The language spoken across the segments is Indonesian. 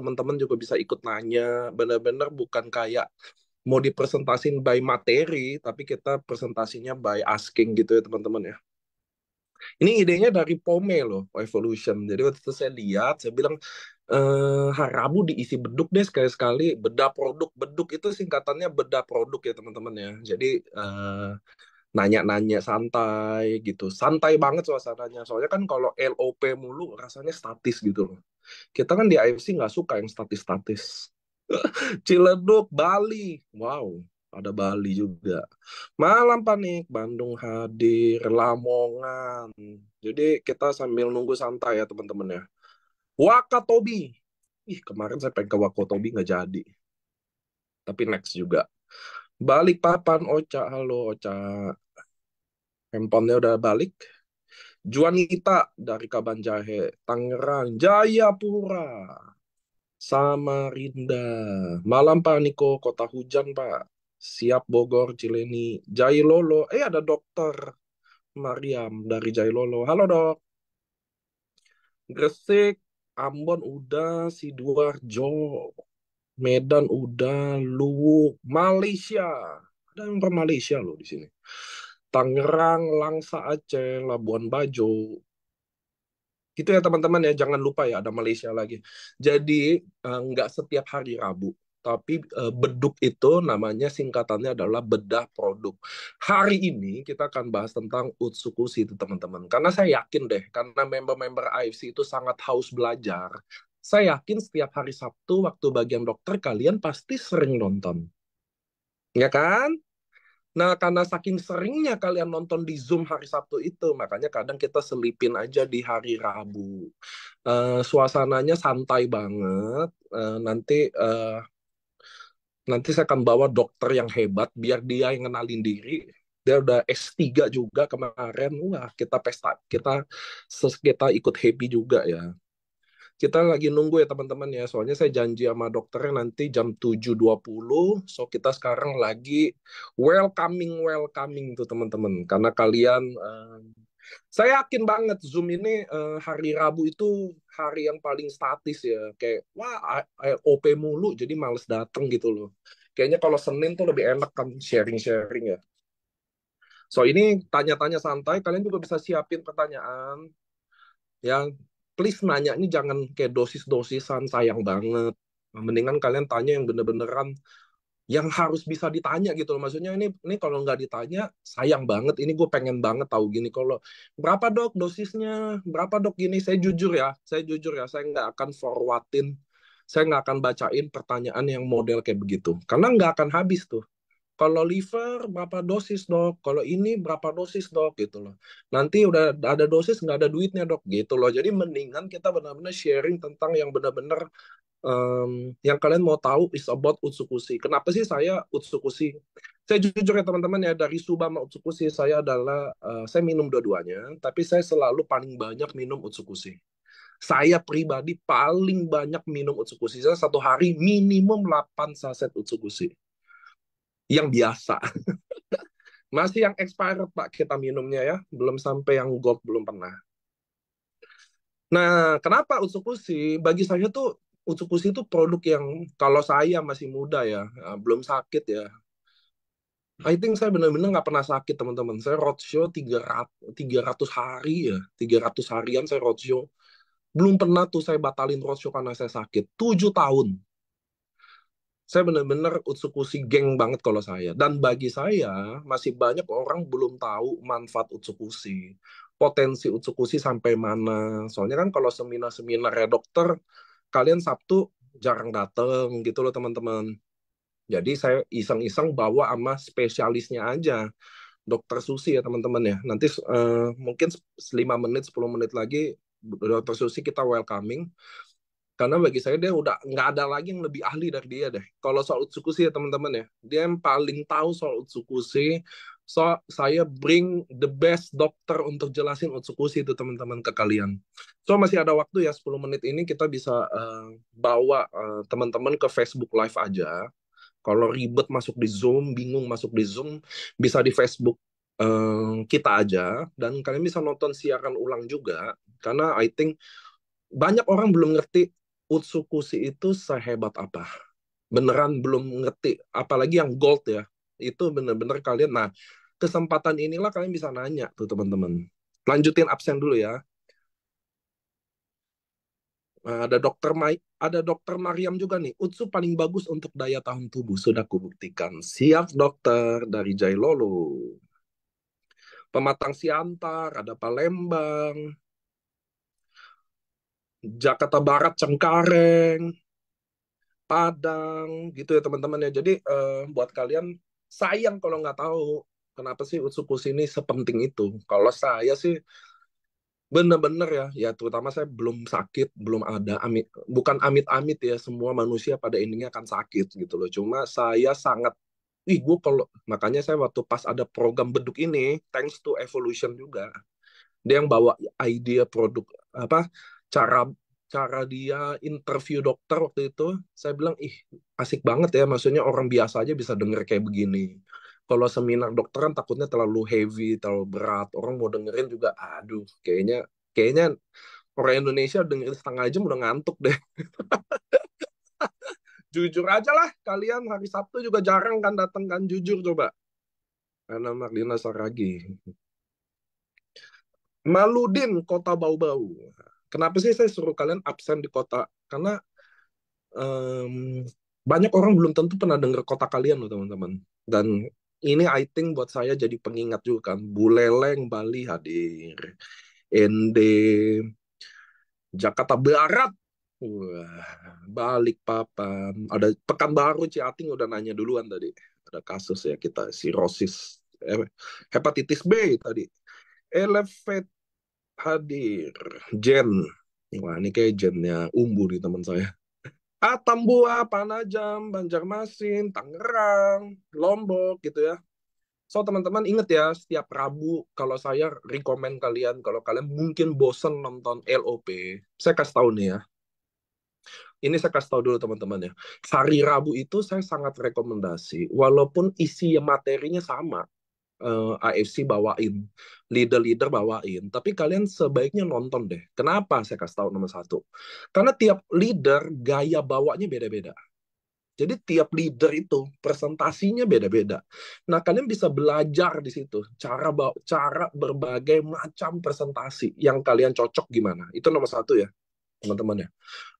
teman-teman juga bisa ikut nanya. Benar-benar bukan kayak mau dipresentasin by materi, tapi kita presentasinya by asking gitu ya teman-teman ya. Ini idenya dari Pome loh, Evolution. Jadi waktu itu saya lihat, saya bilang, hari Rabu diisi beduk deh sekali-sekali. Beda produk. Beduk itu singkatannya beda produk ya teman-teman ya. Jadi nanya-nanya santai gitu. Santai banget suasananya. Soalnya kan kalau LOP mulu rasanya statis gitu loh. Kita kan di AFC nggak suka yang statis-statis. Ciledug, Bali. Wow, ada Bali juga. Malam Panik, Bandung hadir, Lamongan. Jadi kita sambil nunggu santai ya teman-teman ya. Wakatobi. Ih, kemarin saya pengen ke Wakatobi nggak jadi. Tapi next juga. Balikpapan, Ocha. Halo, Ocha. Handphonenya udah balik. Juanita dari Kabanjahe. Tangerang, Jayapura. Samarinda. Malam Pak Niko, kota hujan Pak. Siap Bogor, Cileni, Jailolo. Ada dokter Mariam dari Jailolo. Halo dok. Gresik, Ambon udah, Sidoarjo, Medan udah, Luwuk, Malaysia. Ada yang orang Malaysia loh di sini. Tangerang, Langsa Aceh, Labuan Bajo. Gitu ya teman-teman ya, jangan lupa ya ada Malaysia lagi. Jadi nggak setiap hari Rabu, tapi beduk itu namanya singkatannya adalah bedah produk. Hari ini kita akan bahas tentang Utsukushi itu teman-teman. Karena saya yakin deh, karena member-member AFC itu sangat haus belajar. Saya yakin setiap hari Sabtu waktu bagian dokter kalian pasti sering nonton. Ya kan? Nah, karena saking seringnya kalian nonton di Zoom hari Sabtu itu, makanya kadang kita selipin aja di hari Rabu. Suasananya santai banget. Nanti saya akan bawa dokter yang hebat, biar dia yang kenalin diri. Dia udah S3 juga kemarin. Wah, kita pesta, kita ikut happy juga ya. Kita lagi nunggu ya teman-teman ya. Soalnya saya janji sama dokternya nanti jam 7.20. So kita sekarang lagi welcoming tuh teman-teman. Karena kalian saya yakin banget Zoom ini hari Rabu itu hari yang paling statis ya. Kayak wah OP mulu jadi males dateng gitu loh. Kayaknya kalau Senin tuh lebih enak kan sharing-sharing ya. So ini tanya-tanya santai, kalian juga bisa siapin pertanyaan yang please nanya ini jangan kayak dosis-dosisan sayang banget. Mendingan kalian tanya yang bener-beneran yang harus bisa ditanya gitu loh. Maksudnya ini kalau nggak ditanya sayang banget. Ini gue pengen banget tahu gini kalau berapa dok dosisnya, berapa dok gini. Saya jujur ya, saya nggak akan forwardin, saya nggak akan bacain pertanyaan yang model kayak begitu. Karena nggak akan habis tuh. Kalau liver berapa dosis dok? Kalau ini berapa dosis dok? Gitu loh. Nanti udah ada dosis nggak ada duitnya dok? Gitu loh. Jadi mendingan kita benar-benar sharing tentang yang benar-benar yang kalian mau tahu is about Utsukushi. Kenapa sih saya Utsukushi? Saya jujur ya teman-teman ya dari Suba sama Utsukushi saya minum dua-duanya, tapi saya selalu paling banyak minum Utsukushi. Saya pribadi paling banyak minum Utsukushi. Saya satu hari minimum 8 saset Utsukushi. Yang biasa. Masih yang expired Pak kita minumnya ya. Belum sampai yang gold belum pernah. Nah, kenapa Utsukushi? Bagi saya tuh Utsukushi itu produk yang kalau saya masih muda ya, belum sakit ya. I think saya benar-benar nggak pernah sakit teman-teman. Saya roadshow 300 hari ya, 300 harian saya roadshow. Belum pernah tuh saya batalin roadshow karena saya sakit. 7 tahun. Saya benar-benar Utsukushi geng banget kalau saya. Dan bagi saya, masih banyak orang belum tahu manfaat Utsukushi. Potensi Utsukushi sampai mana. Soalnya kan kalau seminar-seminar ya dokter, kalian Sabtu jarang dateng gitu loh teman-teman. Jadi saya iseng-iseng bawa sama spesialisnya aja. Dokter Susi ya teman-teman ya. Nanti mungkin 5 menit, 10 menit lagi Dokter Susi kita welcoming. Karena bagi saya dia udah nggak ada lagi yang lebih ahli dari dia deh. Kalau soal Utsukushi ya teman-teman ya, dia yang paling tahu soal Utsukushi. So saya bring the best dokter untuk jelasin Utsukushi itu teman-teman ke kalian. So masih ada waktu ya 10 menit ini kita bisa bawa teman-teman ke Facebook Live aja. Kalau ribet masuk di Zoom, bingung masuk di Zoom, bisa di Facebook kita aja. Dan kalian bisa nonton siaran ulang juga. Karena I think banyak orang belum ngerti Utsukushi itu sehebat apa? Beneran belum ngerti, apalagi yang gold ya. Itu bener-bener kalian, nah kesempatan inilah kalian bisa nanya tuh teman-teman. Lanjutin absen dulu ya. Nah, ada dokter Mariam juga nih. Utsu paling bagus untuk daya tahan tubuh. Sudah kubuktikan. Siap dokter dari Jailolo. Pematang Siantar, ada Palembang, Jakarta Barat Cengkareng, Padang, gitu ya teman-teman ya. Jadi buat kalian sayang kalau nggak tahu kenapa sih Utsukushi ini sepenting itu. Kalau saya sih bener-bener ya, ya terutama saya belum sakit, belum ada, bukan amit-amit ya, semua manusia pada intinya akan sakit gitu loh. Cuma saya sangat, gue kalau, makanya saya waktu pas ada program beduk ini, thanks to Evolution juga, dia yang bawa ide produk, apa, cara cara dia interview dokter waktu itu, saya bilang, asik banget ya, maksudnya orang biasa aja bisa denger kayak begini. Kalau seminar dokteran takutnya terlalu heavy, terlalu berat. Orang mau dengerin juga, aduh, kayaknya kayaknya orang Indonesia dengerin setengah jam udah ngantuk deh. Jujur aja lah, kalian hari Sabtu juga jarang kan datang kan, jujur coba. Karena Mardina Saragi. Maludin, kota bau-bau. Kenapa sih saya suruh kalian absen di kota? Karena em, banyak orang belum tentu pernah dengar kota kalian loh teman-teman. Dan ini I think buat saya jadi pengingat juga kan. Buleleng, Bali hadir. Ende, Jakarta Barat. Wah, Balikpapan. Ada Pekanbaru, Ciating udah nanya duluan tadi. Ada kasus ya kita, sirosis. Hepatitis B tadi. Elevate hadir. Jen. Wah, ini kayak Jennya Umbu nih teman saya. Tambua, Panajam, Banjarmasin, Tangerang, Lombok gitu ya. So teman-teman inget ya, setiap Rabu kalau saya rekomen kalian, kalau kalian mungkin bosen nonton LOP, saya kasih tahu nih ya. Ini saya kasih tahu dulu teman-teman ya. Hari Rabu itu saya sangat rekomendasi, walaupun isi materinya sama. AFC bawain, leader-leader bawain, tapi kalian sebaiknya nonton deh. Kenapa saya kasih tahu nomor satu? Karena tiap leader gaya bawanya beda-beda. Jadi tiap leader itu presentasinya beda-beda. Nah, kalian bisa belajar di situ cara berbagai macam presentasi yang kalian cocok gimana. Itu nomor satu ya, teman-teman ya.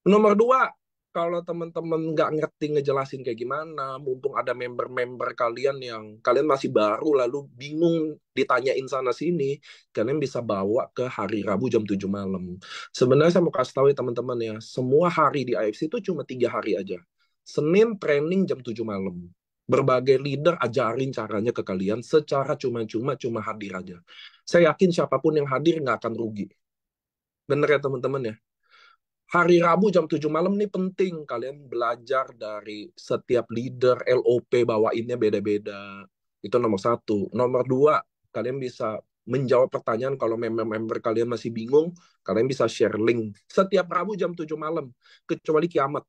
Nomor dua, kalau teman-teman nggak ngerti ngejelasin kayak gimana, mumpung ada member-member kalian yang kalian masih baru lalu bingung ditanyain sana sini, kalian bisa bawa ke hari Rabu jam 7 malam. Sebenarnya saya mau kasih tahu ya teman-teman ya, semua hari di AFC itu cuma 3 hari aja. Senin training jam 7 malam. Berbagai leader ajarin caranya ke kalian secara cuma-cuma, cuma hadir aja. Saya yakin siapapun yang hadir nggak akan rugi. Bener ya teman-teman ya? Hari Rabu jam 7 malam nih penting. Kalian belajar dari setiap leader LOP bawainnya beda-beda. Itu nomor satu. Nomor dua, kalian bisa menjawab pertanyaan kalau member-member kalian masih bingung, kalian bisa share link. Setiap Rabu jam 7 malam. Kecuali kiamat.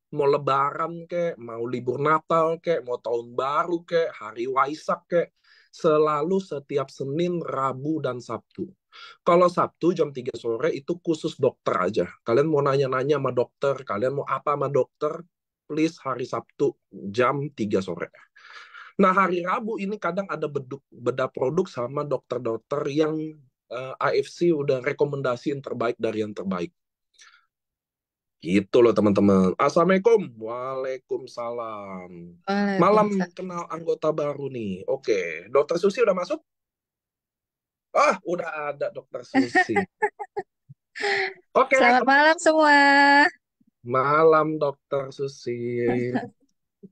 Mau lebaran kek, mau libur Natal kek, mau tahun baru kek, hari Waisak kek. Selalu setiap Senin, Rabu, dan Sabtu. Kalau Sabtu jam 3 sore itu khusus dokter aja. Kalian mau nanya-nanya sama dokter, kalian mau apa sama dokter, please hari Sabtu jam 3 sore. Nah, hari Rabu ini kadang ada beda produk sama dokter-dokter yang AFC udah rekomendasiin terbaik dari yang terbaik. Gitu loh teman-teman. Assalamualaikum. Waalaikumsalam. Malam Waalaikumsalam. kenal anggota baru nih. Oke, Dokter Susi udah masuk? Udah ada Dokter Susi. Oke, Selamat malam semua. malam Dokter Susi.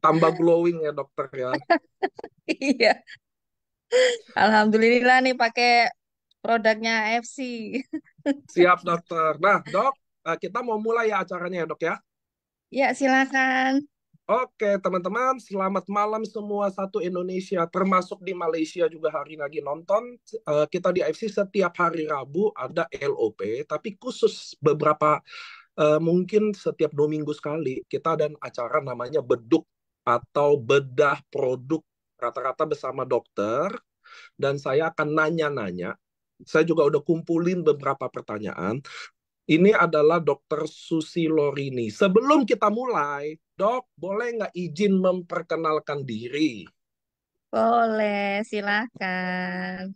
Tambah glowing ya dokter ya. Iya, Alhamdulillah nih pakai produknya FC. Siap dokter. Nah dok, kita mau mulai ya acaranya ya dok ya. Ya, silakan. Oke teman-teman, selamat malam semua satu Indonesia, termasuk di Malaysia juga hari lagi nonton. Kita di AFC setiap hari Rabu ada LOP, tapi khusus beberapa mungkin setiap 2 minggu sekali kita ada acara namanya beduk atau bedah produk rata-rata bersama dokter dan saya akan nanya-nanya. Saya juga udah kumpulin beberapa pertanyaan. Ini adalah Dokter Susi Lorini. Sebelum kita mulai, Dok, boleh nggak izin memperkenalkan diri? Boleh, silahkan.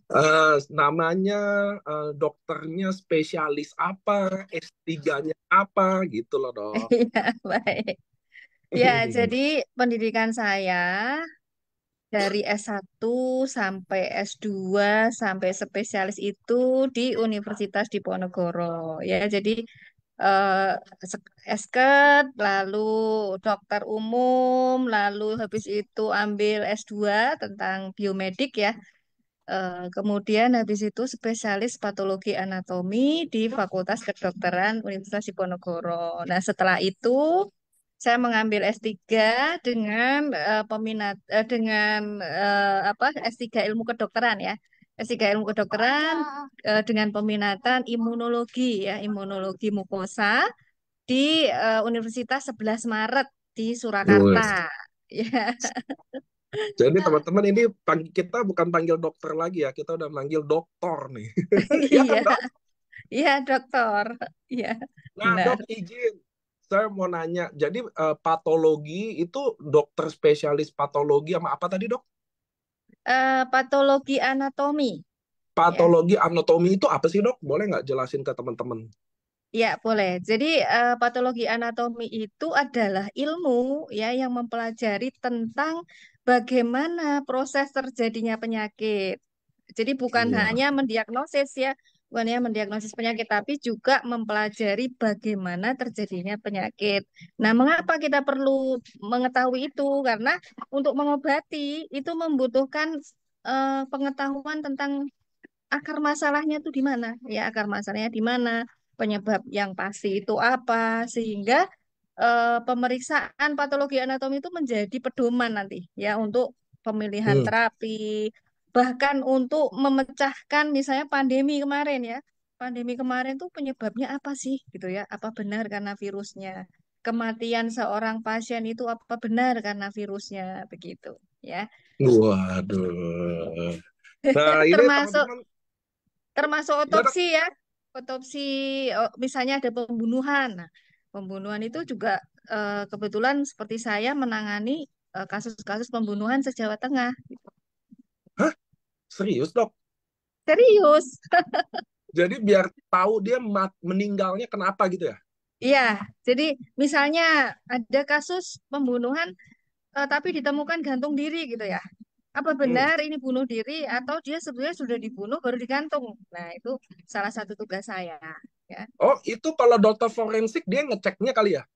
Namanya, dokternya spesialis apa, S3-nya apa, gitu loh, Dok. Iya, baik. Ya, jadi pendidikan saya dari S1 sampai S2 sampai spesialis itu di Universitas Diponegoro. Ya, jadi eh, esket, lalu dokter umum, lalu habis itu ambil S2 tentang biomedik ya. Kemudian habis itu spesialis patologi anatomi di Fakultas Kedokteran Universitas Diponegoro. Nah, setelah itu saya mengambil S3 dengan S3 ilmu kedokteran ya. S3 ilmu kedokteran dengan peminatan imunologi ya, imunologi mukosa di Universitas 11 Maret di Wes. Surakarta. Ya, Jadi teman-teman ini kita bukan panggil dokter lagi ya, kita udah manggil doktor nih. Ya kan, iya, Dok? iya dokter. Iya, Nah, benar. Dok, izin. Saya mau nanya, jadi patologi itu dokter spesialis patologi sama apa tadi, Dok? Patologi anatomi ya. Patologi anatomi itu apa sih, Dok? Boleh nggak jelasin ke teman-teman? Ya, boleh. Jadi patologi anatomi itu adalah ilmu ya yang mempelajari tentang bagaimana proses terjadinya penyakit. Jadi bukan Wah. hanya mendiagnosis ya, bukan hanya mendiagnosis penyakit, tapi juga mempelajari bagaimana terjadinya penyakit. Nah, mengapa kita perlu mengetahui itu? Karena untuk mengobati itu membutuhkan pengetahuan tentang akar masalahnya tuh di mana ya, akar masalahnya di mana, penyebab yang pasti itu apa, sehingga pemeriksaan patologi anatomi itu menjadi pedoman nanti ya untuk pemilihan Hmm. terapi, bahkan untuk memecahkan misalnya pandemi kemarin ya, pandemi kemarin tuh penyebabnya apa sih gitu ya, apa benar karena virusnya, kematian seorang pasien itu apa benar karena virusnya, begitu ya. Waduh. Nah, ini termasuk teman-teman, termasuk ya Dok. otopsi ya. Otopsi misalnya ada pembunuhan. Nah, pembunuhan itu juga kebetulan seperti saya menangani kasus-kasus pembunuhan se-Jawa Tengah. Hah? Serius, Dok? Serius. Jadi biar tahu dia meninggalnya kenapa gitu ya? Iya, jadi misalnya ada kasus pembunuhan tapi ditemukan gantung diri gitu ya. Apa Hmm. benar ini bunuh diri atau dia sebenarnya sudah dibunuh baru digantung? Nah, itu salah satu tugas saya ya. Oh, itu kalau dokter forensik dia ngeceknya kali ya?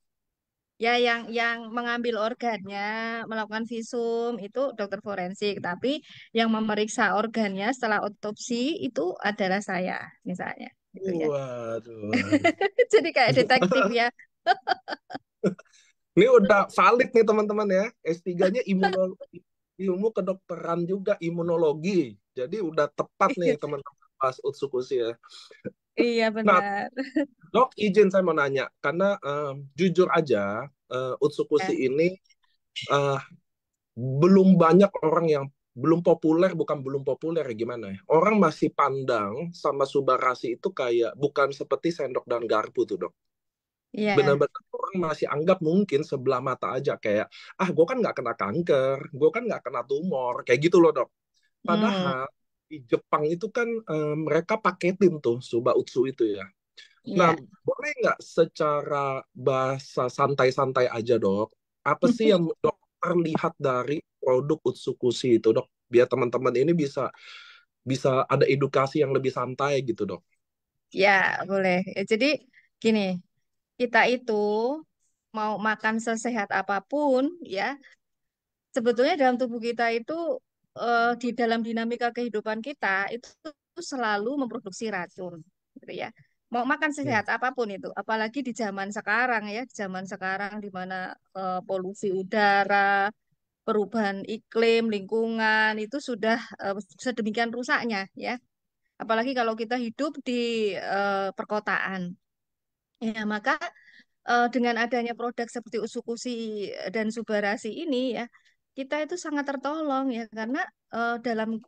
Ya, yang mengambil organnya, melakukan visum itu dokter forensik, tapi yang memeriksa organnya setelah otopsi itu adalah saya, misalnya, gitu ya. Waduh, waduh. Jadi kayak detektif ya. Ini udah valid nih teman-teman ya. S3-nya ilmu kedokteran juga imunologi. Jadi udah tepat nih teman-teman pas Utsukushi ya. Iya Nah, benar. Dok, izin saya mau nanya karena jujur aja Utsukushi Ya, ini eh, belum banyak orang yang belum populer, bukan belum populer ya gimana ya. Orang masih pandang sama Subarashi itu kayak bukan seperti sendok dan garpu tuh, Dok. iya. Benar-benar orang masih anggap mungkin sebelah mata aja kayak gue kan nggak kena kanker, gue kan nggak kena tumor, kayak gitu loh, Dok. Hmm, Padahal di Jepang itu kan mereka paketin tuh Suba Utsu itu ya. Nah, iya. boleh nggak secara bahasa santai-santai aja, Dok, apa sih yang dokter lihat dari produk Utsukushi itu, Dok, biar teman-teman ini bisa bisa ada edukasi yang lebih santai gitu, Dok. Ya, boleh. Ya, jadi gini, kita itu mau makan sesehat apapun ya, sebetulnya dalam tubuh kita itu di dalam dinamika kehidupan kita itu selalu memproduksi racun, gitu ya. Mau makan Hmm. sehat apapun itu, apalagi di zaman sekarang ya, di zaman sekarang di mana polusi udara, perubahan iklim, lingkungan itu sudah sedemikian rusaknya ya. Apalagi kalau kita hidup di perkotaan. Ya, maka dengan adanya produk seperti Usukusi dan Subarasi ini ya, kita itu sangat tertolong ya karena dalam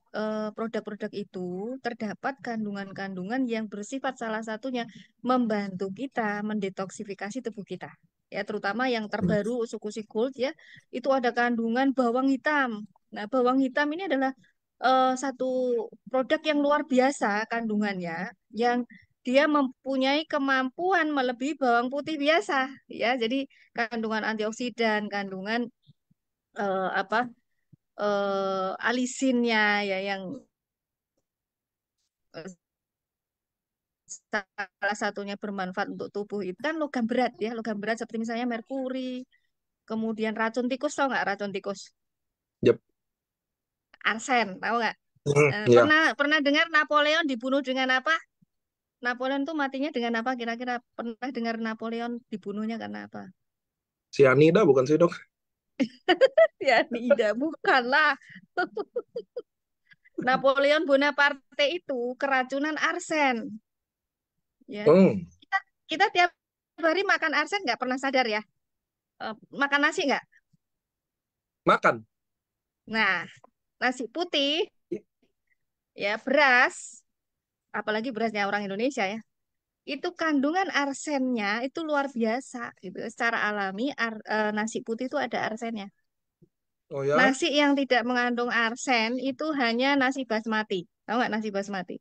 produk-produk itu terdapat kandungan-kandungan yang bersifat salah satunya membantu kita mendetoksifikasi tubuh kita. Ya, terutama yang terbaru Usukushi Gold ya, itu ada kandungan bawang hitam. Nah, bawang hitam ini adalah satu produk yang luar biasa kandungannya, yang dia mempunyai kemampuan melebihi bawang putih biasa, ya. Jadi kandungan antioksidan, kandungan apa alisinnya ya yang eh, salah satunya bermanfaat untuk tubuh itu kan logam berat ya, logam berat seperti misalnya merkuri, kemudian racun tikus, tahu nggak racun tikus? Yep. Arsen, tahu nggak? Ya, Pernah pernah dengar Napoleon dibunuh dengan apa? Napoleon tuh matinya dengan apa? Kira-kira pernah dengar Napoleon dibunuhnya karena apa? sianida bukan sih dok? Ya, tidak, bukanlah. Napoleon Bonaparte itu keracunan arsen, ya. Hmm, Kita, kita tiap hari makan arsen nggak pernah sadar ya. Makan nasi nggak? makan. Nah, nasi putih, ya beras, apalagi berasnya orang Indonesia ya, itu kandungan arsennya itu luar biasa gitu. Secara alami nasi putih itu ada arsennya. Oh ya, Nasi yang tidak mengandung arsen itu hanya nasi basmati. Tahu nggak nasi basmati?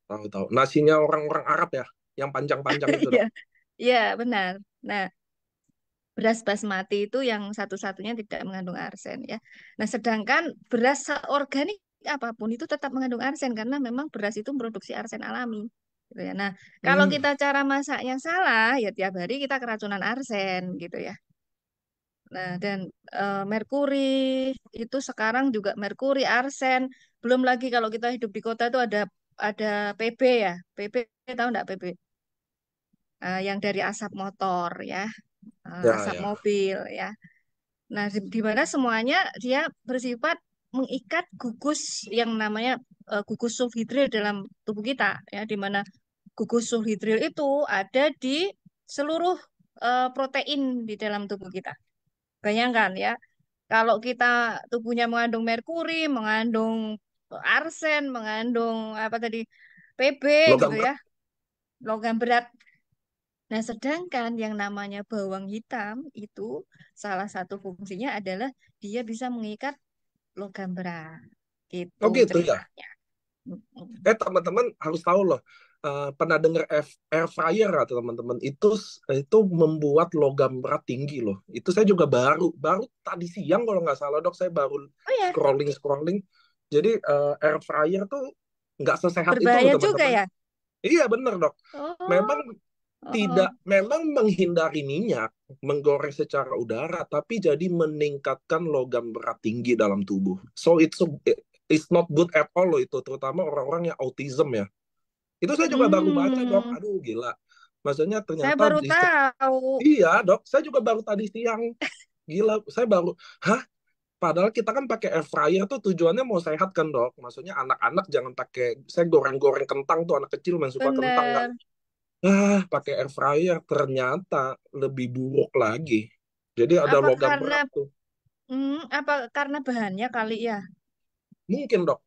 tahu tahu. Nasinya orang-orang Arab ya, yang panjang-panjang itu Iya, dok. iya benar. Nah, beras basmati itu yang satu-satunya tidak mengandung arsen ya. Nah, sedangkan beras organik apapun itu tetap mengandung arsen karena memang beras itu memproduksi arsen alami. Gitu ya. Nah, kalau Hmm, kita cara masaknya salah, ya tiap hari kita keracunan arsen gitu ya. Nah, dan merkuri itu sekarang juga merkuri, arsen, belum lagi kalau kita hidup di kota itu ada PB ya. PB tahu nggak PB? Yang dari asap motor ya, ya asap ya. mobil ya. Nah, di mana semuanya dia bersifat mengikat gugus yang namanya gugus sulfhidril dalam tubuh kita ya, di mana gugus sulfhidril itu ada di seluruh protein di dalam tubuh kita. Bayangkan ya, kalau kita tubuhnya mengandung merkuri, mengandung arsen, mengandung apa tadi PB gitu Logam ya, berat. logam berat. Nah, sedangkan yang namanya bawang hitam itu salah satu fungsinya adalah dia bisa mengikat logam berat. Gitu Oh gitu ya. ceritanya. Mm-mm. Teman-teman harus tahu loh. Pernah dengar air fryer atau teman-teman itu membuat logam berat tinggi loh. Itu saya juga baru baru tadi siang kalau nggak salah dok, saya baru Oh ya, scrolling scrolling. Jadi air fryer tuh nggak sesehat itu loh berbahaya juga teman-teman. ya. Iya bener dok. Memang Oh, tidak, oh. memang menghindari minyak, menggoreng secara udara, tapi jadi meningkatkan logam berat tinggi dalam tubuh. So it's not good at all loh itu, terutama orang-orang yang autism ya. Itu saya juga baru baca dok, Hmm, aduh gila. Maksudnya saya ternyata baru tahu. iya dok, saya juga baru tadi siang, gila, saya baru, hah? Padahal kita kan pakai air fryer tuh tujuannya mau sehat kan dok. Maksudnya anak-anak jangan pakai, saya goreng-goreng kentang tuh anak kecil yang suka kentang kan. Bener. Pakai air fryer ternyata lebih buruk lagi. Jadi ada Apa logam karena berat tuh. apa karena bahannya kali ya? Mungkin dok,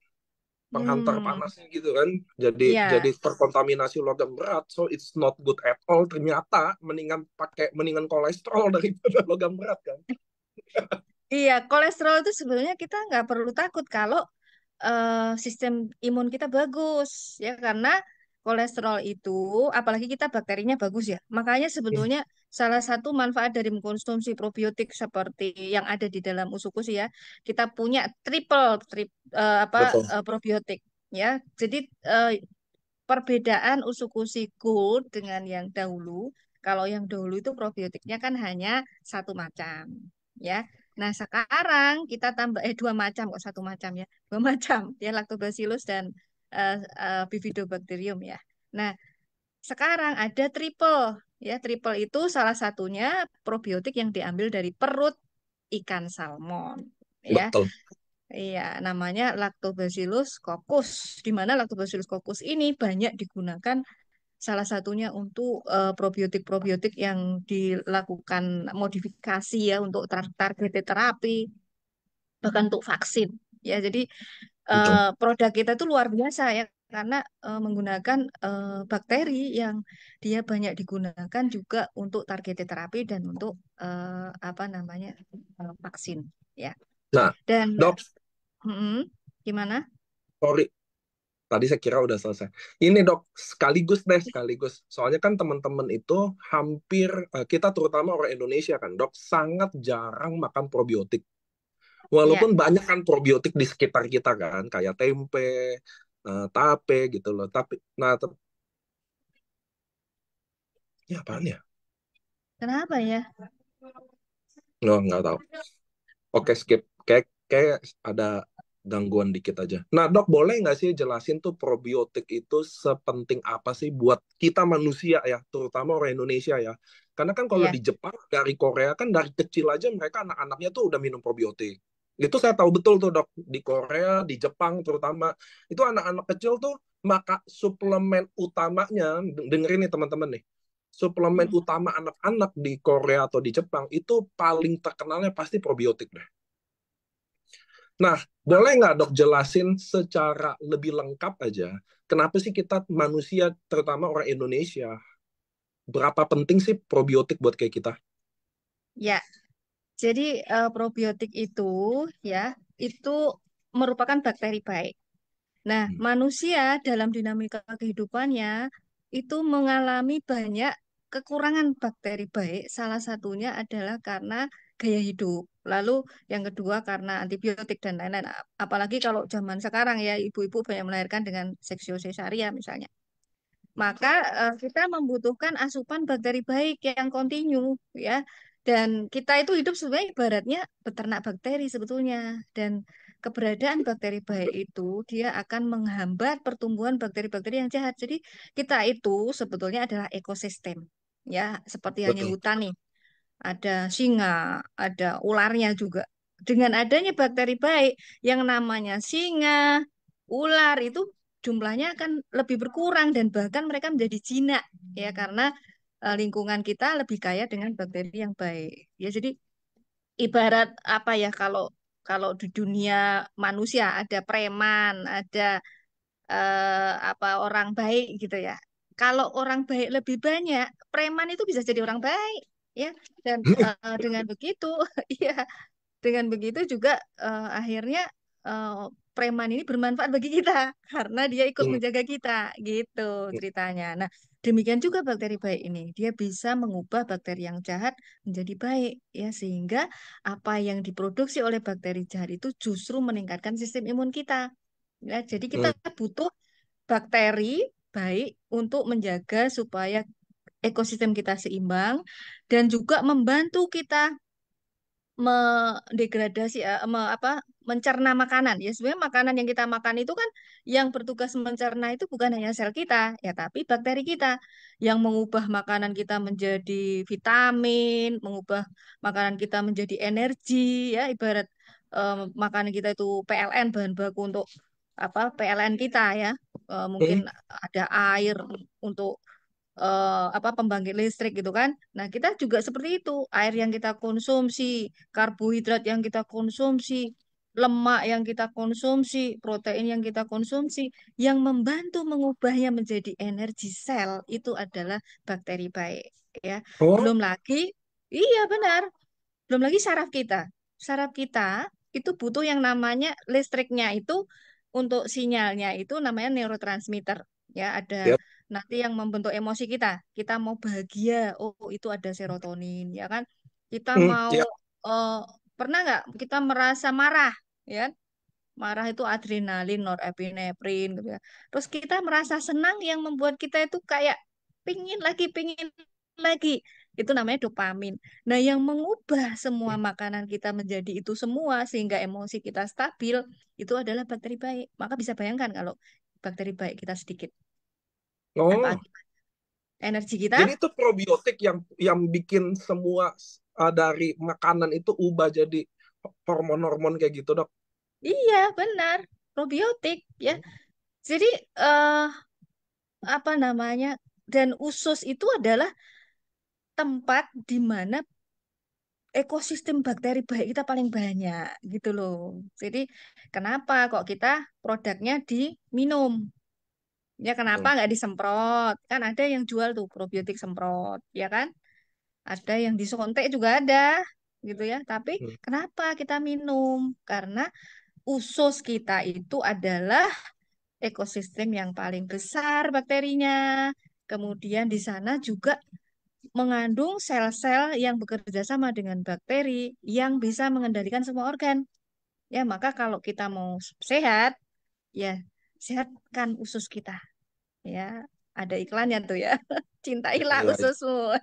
penghantar Hmm, panasnya gitu kan. Jadi ya. terkontaminasi logam berat. So it's not good at all. Ternyata mendingan kolesterol daripada logam berat kan. Iya, kolesterol itu sebenarnya kita nggak perlu takut kalau sistem imun kita bagus ya karena kolesterol itu apalagi kita bakterinya bagus ya. Makanya sebetulnya salah satu manfaat dari mengkonsumsi probiotik seperti yang ada di dalam usukus ya, kita punya Betul. probiotik ya. Jadi eh, perbedaan usukusi gold dengan yang dahulu, kalau yang dahulu itu probiotiknya kan hanya satu macam, ya. Nah, sekarang kita tambah dua macam kok satu macam ya. Dua macam ya Lactobacillus dan Bifidobacterium ya. Nah, sekarang ada triple ya. Triple itu salah satunya probiotik yang diambil dari perut ikan salmon ya. Betul. Iya, namanya Lactobacillus coccus, di mana Lactobacillus coccus ini banyak digunakan salah satunya untuk probiotik-probiotik yang dilakukan modifikasi ya untuk targeted terapi, bahkan untuk vaksin. Ya, jadi betul. produk kita itu luar biasa ya karena menggunakan bakteri yang dia banyak digunakan juga untuk targeted terapi dan untuk apa namanya vaksin ya. Nah, Dan dok, gimana? sorry, tadi saya kira udah selesai. Ini dok, sekaligus deh, sekaligus. Soalnya kan teman-teman itu hampir, kita terutama orang Indonesia kan dok, sangat jarang makan probiotik. Ya, Walaupun banyak kan probiotik di sekitar kita kan, kayak tempe, tape gitu loh. Tapi, nah, ya apaan ya? kenapa ya? No, nggak tahu. Oke, skip. Kayak ada gangguan dikit aja. Nah, dok, boleh nggak sih jelasin tuh probiotik itu sepenting apa sih buat kita manusia ya, terutama orang Indonesia ya. Karena kan kalau Ya, di Jepang, dari Korea kan dari kecil aja mereka anak-anaknya tuh udah minum probiotik. Itu saya tahu betul tuh, dok. Di Korea, di Jepang terutama, itu anak-anak kecil tuh maka suplemen utamanya, dengerin nih teman-teman nih, suplemen mm, utama anak-anak di Korea atau di Jepang itu paling terkenalnya pasti probiotik deh. Nah, boleh nggak dok jelasin secara lebih lengkap aja, kenapa sih kita manusia, terutama orang Indonesia, berapa penting sih probiotik buat kayak kita? ya. Jadi probiotik itu ya itu merupakan bakteri baik. Nah, Hmm. manusia dalam dinamika kehidupannya itu mengalami banyak kekurangan bakteri baik. Salah satunya adalah karena gaya hidup. Lalu yang kedua karena antibiotik dan lain-lain. Apalagi kalau zaman sekarang ya ibu-ibu banyak melahirkan dengan seksio sesaria misalnya. Maka kita membutuhkan asupan bakteri baik yang kontinu ya. Dan kita itu hidup sebenarnya ibaratnya beternak bakteri sebetulnya. Dan keberadaan bakteri baik itu dia akan menghambat pertumbuhan bakteri-bakteri yang jahat. Jadi kita itu sebetulnya adalah ekosistem. Ya, seperti hanya Betul. hutan nih. Ada singa, ada ularnya juga. Dengan adanya bakteri baik yang namanya singa, ular itu jumlahnya akan lebih berkurang dan bahkan mereka menjadi jinak ya karena lingkungan kita lebih kaya dengan bakteri yang baik. Ya jadi ibarat apa ya kalau kalau di dunia manusia ada preman, ada apa orang baik gitu ya. Kalau orang baik lebih banyak, preman itu bisa jadi orang baik ya. Dan dengan begitu, ya dengan begitu juga akhirnya eh, preman ini bermanfaat bagi kita karena dia ikut Hmm. menjaga kita gitu ceritanya. Nah, demikian juga bakteri baik ini, dia bisa mengubah bakteri yang jahat menjadi baik ya sehingga apa yang diproduksi oleh bakteri jahat itu justru meningkatkan sistem imun kita. Ya, jadi kita Hmm. butuh bakteri baik untuk menjaga supaya ekosistem kita seimbang dan juga membantu kita mendegradasi apa mencerna makanan ya sebenarnya makanan yang kita makan itu kan yang bertugas mencerna itu bukan hanya sel kita ya tapi bakteri kita yang mengubah makanan kita menjadi vitamin mengubah makanan kita menjadi energi ya ibarat makanan kita itu PLN bahan baku untuk apa PLN kita ya. Mungkin Hmm. ada air untuk apa pembangkit listrik gitu kan. Nah, kita juga seperti itu. Air yang kita konsumsi, karbohidrat yang kita konsumsi, lemak yang kita konsumsi, protein yang kita konsumsi, yang membantu mengubahnya menjadi energi sel itu adalah bakteri baik ya. Oh, Belum lagi, iya benar. Belum lagi saraf kita. Saraf kita itu butuh yang namanya listriknya itu untuk sinyalnya itu namanya neurotransmitter. Ya, ada ya. nanti yang membentuk emosi kita. Kita mau bahagia, oh itu ada serotonin, ya kan? Kita Hmm. mau Ya. eh, pernah nggak kita merasa marah, ya? Marah itu adrenalin, norepinefrin gitu ya. Terus kita merasa senang yang membuat kita itu kayak pingin lagi. Itu namanya dopamin. Nah, yang mengubah semua makanan kita menjadi itu semua sehingga emosi kita stabil itu adalah bakteri baik. Maka bisa bayangkan kalau bakteri baik kita sedikit. Apa Oh, akibat energi kita? jadi itu probiotik yang bikin semua dari makanan itu ubah jadi hormon-hormon kayak gitu, dok. Iya, benar. Probiotik ya. Jadi eh apa namanya? Dan usus itu adalah tempat di mana ekosistem bakteri baik kita paling banyak gitu loh. Jadi kenapa kok kita produknya diminum? Ya kenapa Hmm. nggak disemprot? Kan ada yang jual tuh probiotik semprot, ya kan? Ada yang disuntik juga ada, gitu ya. Tapi Hmm. kenapa kita minum? Karena usus kita itu adalah ekosistem yang paling besar bakterinya. Kemudian di sana juga mengandung sel-sel yang bekerja sama dengan bakteri yang bisa mengendalikan semua organ. Ya, maka kalau kita mau sehat, ya sehatkan usus kita. Ya, ada iklannya tuh ya. Cintailah Iya, iya. ususmu.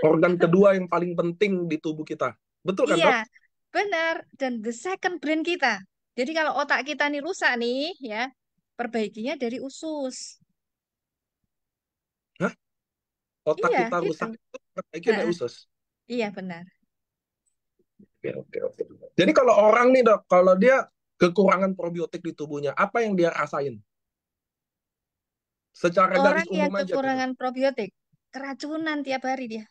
Organ kedua yang paling penting di tubuh kita. Betul kan, Iya, Dok? benar. Dan the second brain kita. Jadi kalau otak kita nih rusak nih, ya, perbaikinya dari usus. Hah? Otak Iya, kita itu. rusak itu perbaiki dari Nah, usus. iya benar. Oke, oke, oke. Jadi kalau orang nih, Dok, kalau dia kekurangan probiotik di tubuhnya, apa yang dia rasain? Secara garis Orang yang umum aja gitu. kekurangan probiotik, keracunan tiap hari dia.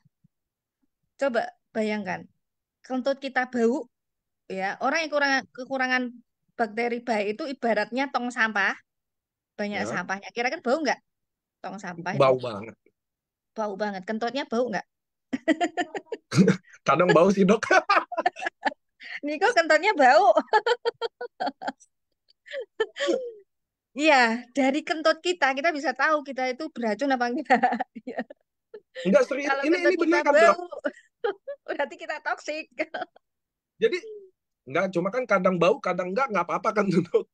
Coba bayangkan, kentut kita bau, ya. Orang yang kekurangan bakteri baik itu ibaratnya tong sampah, banyak Ya, sampahnya. Kira kan bau nggak tong sampah itu? bau banget. Bau banget. Kentutnya bau nggak? Kadang bau sih, Dok. Niko kentutnya bau. Iya, dari kentut kita bisa tahu kita itu beracun apa enggak. Iya. Enggak serius. Kalau Ini kentut kita beneran, Dok. bau, berarti kita toksik. Jadi enggak, cuma kan kadang bau, kadang enggak apa-apa kan, Dok.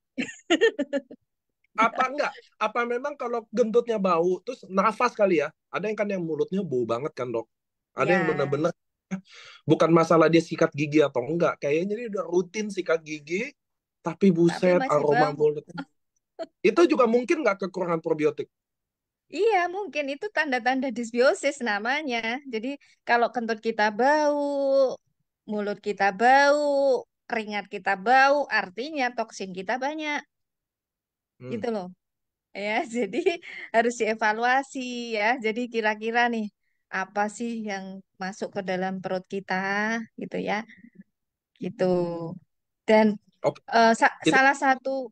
Apa enggak? Apa memang kalau gentutnya bau, terus nafas kali ya? Ada yang kan yang mulutnya bau banget kan, Dok? Ada yang Ya, benar-benar bukan masalah dia sikat gigi atau enggak. Kayaknya dia udah rutin sikat gigi, tapi tapi buset masih aroma bau. mulut. Itu juga mungkin nggak kekurangan probiotik. Iya, mungkin itu tanda-tanda disbiosis namanya. Jadi kalau kentut kita bau, mulut kita bau, keringat kita bau, artinya toksin kita banyak. Hmm. Gitu loh. Ya, jadi harus dievaluasi ya. Jadi kira-kira nih apa sih yang masuk ke dalam perut kita gitu ya. Gitu. Dan Oke, itu salah satu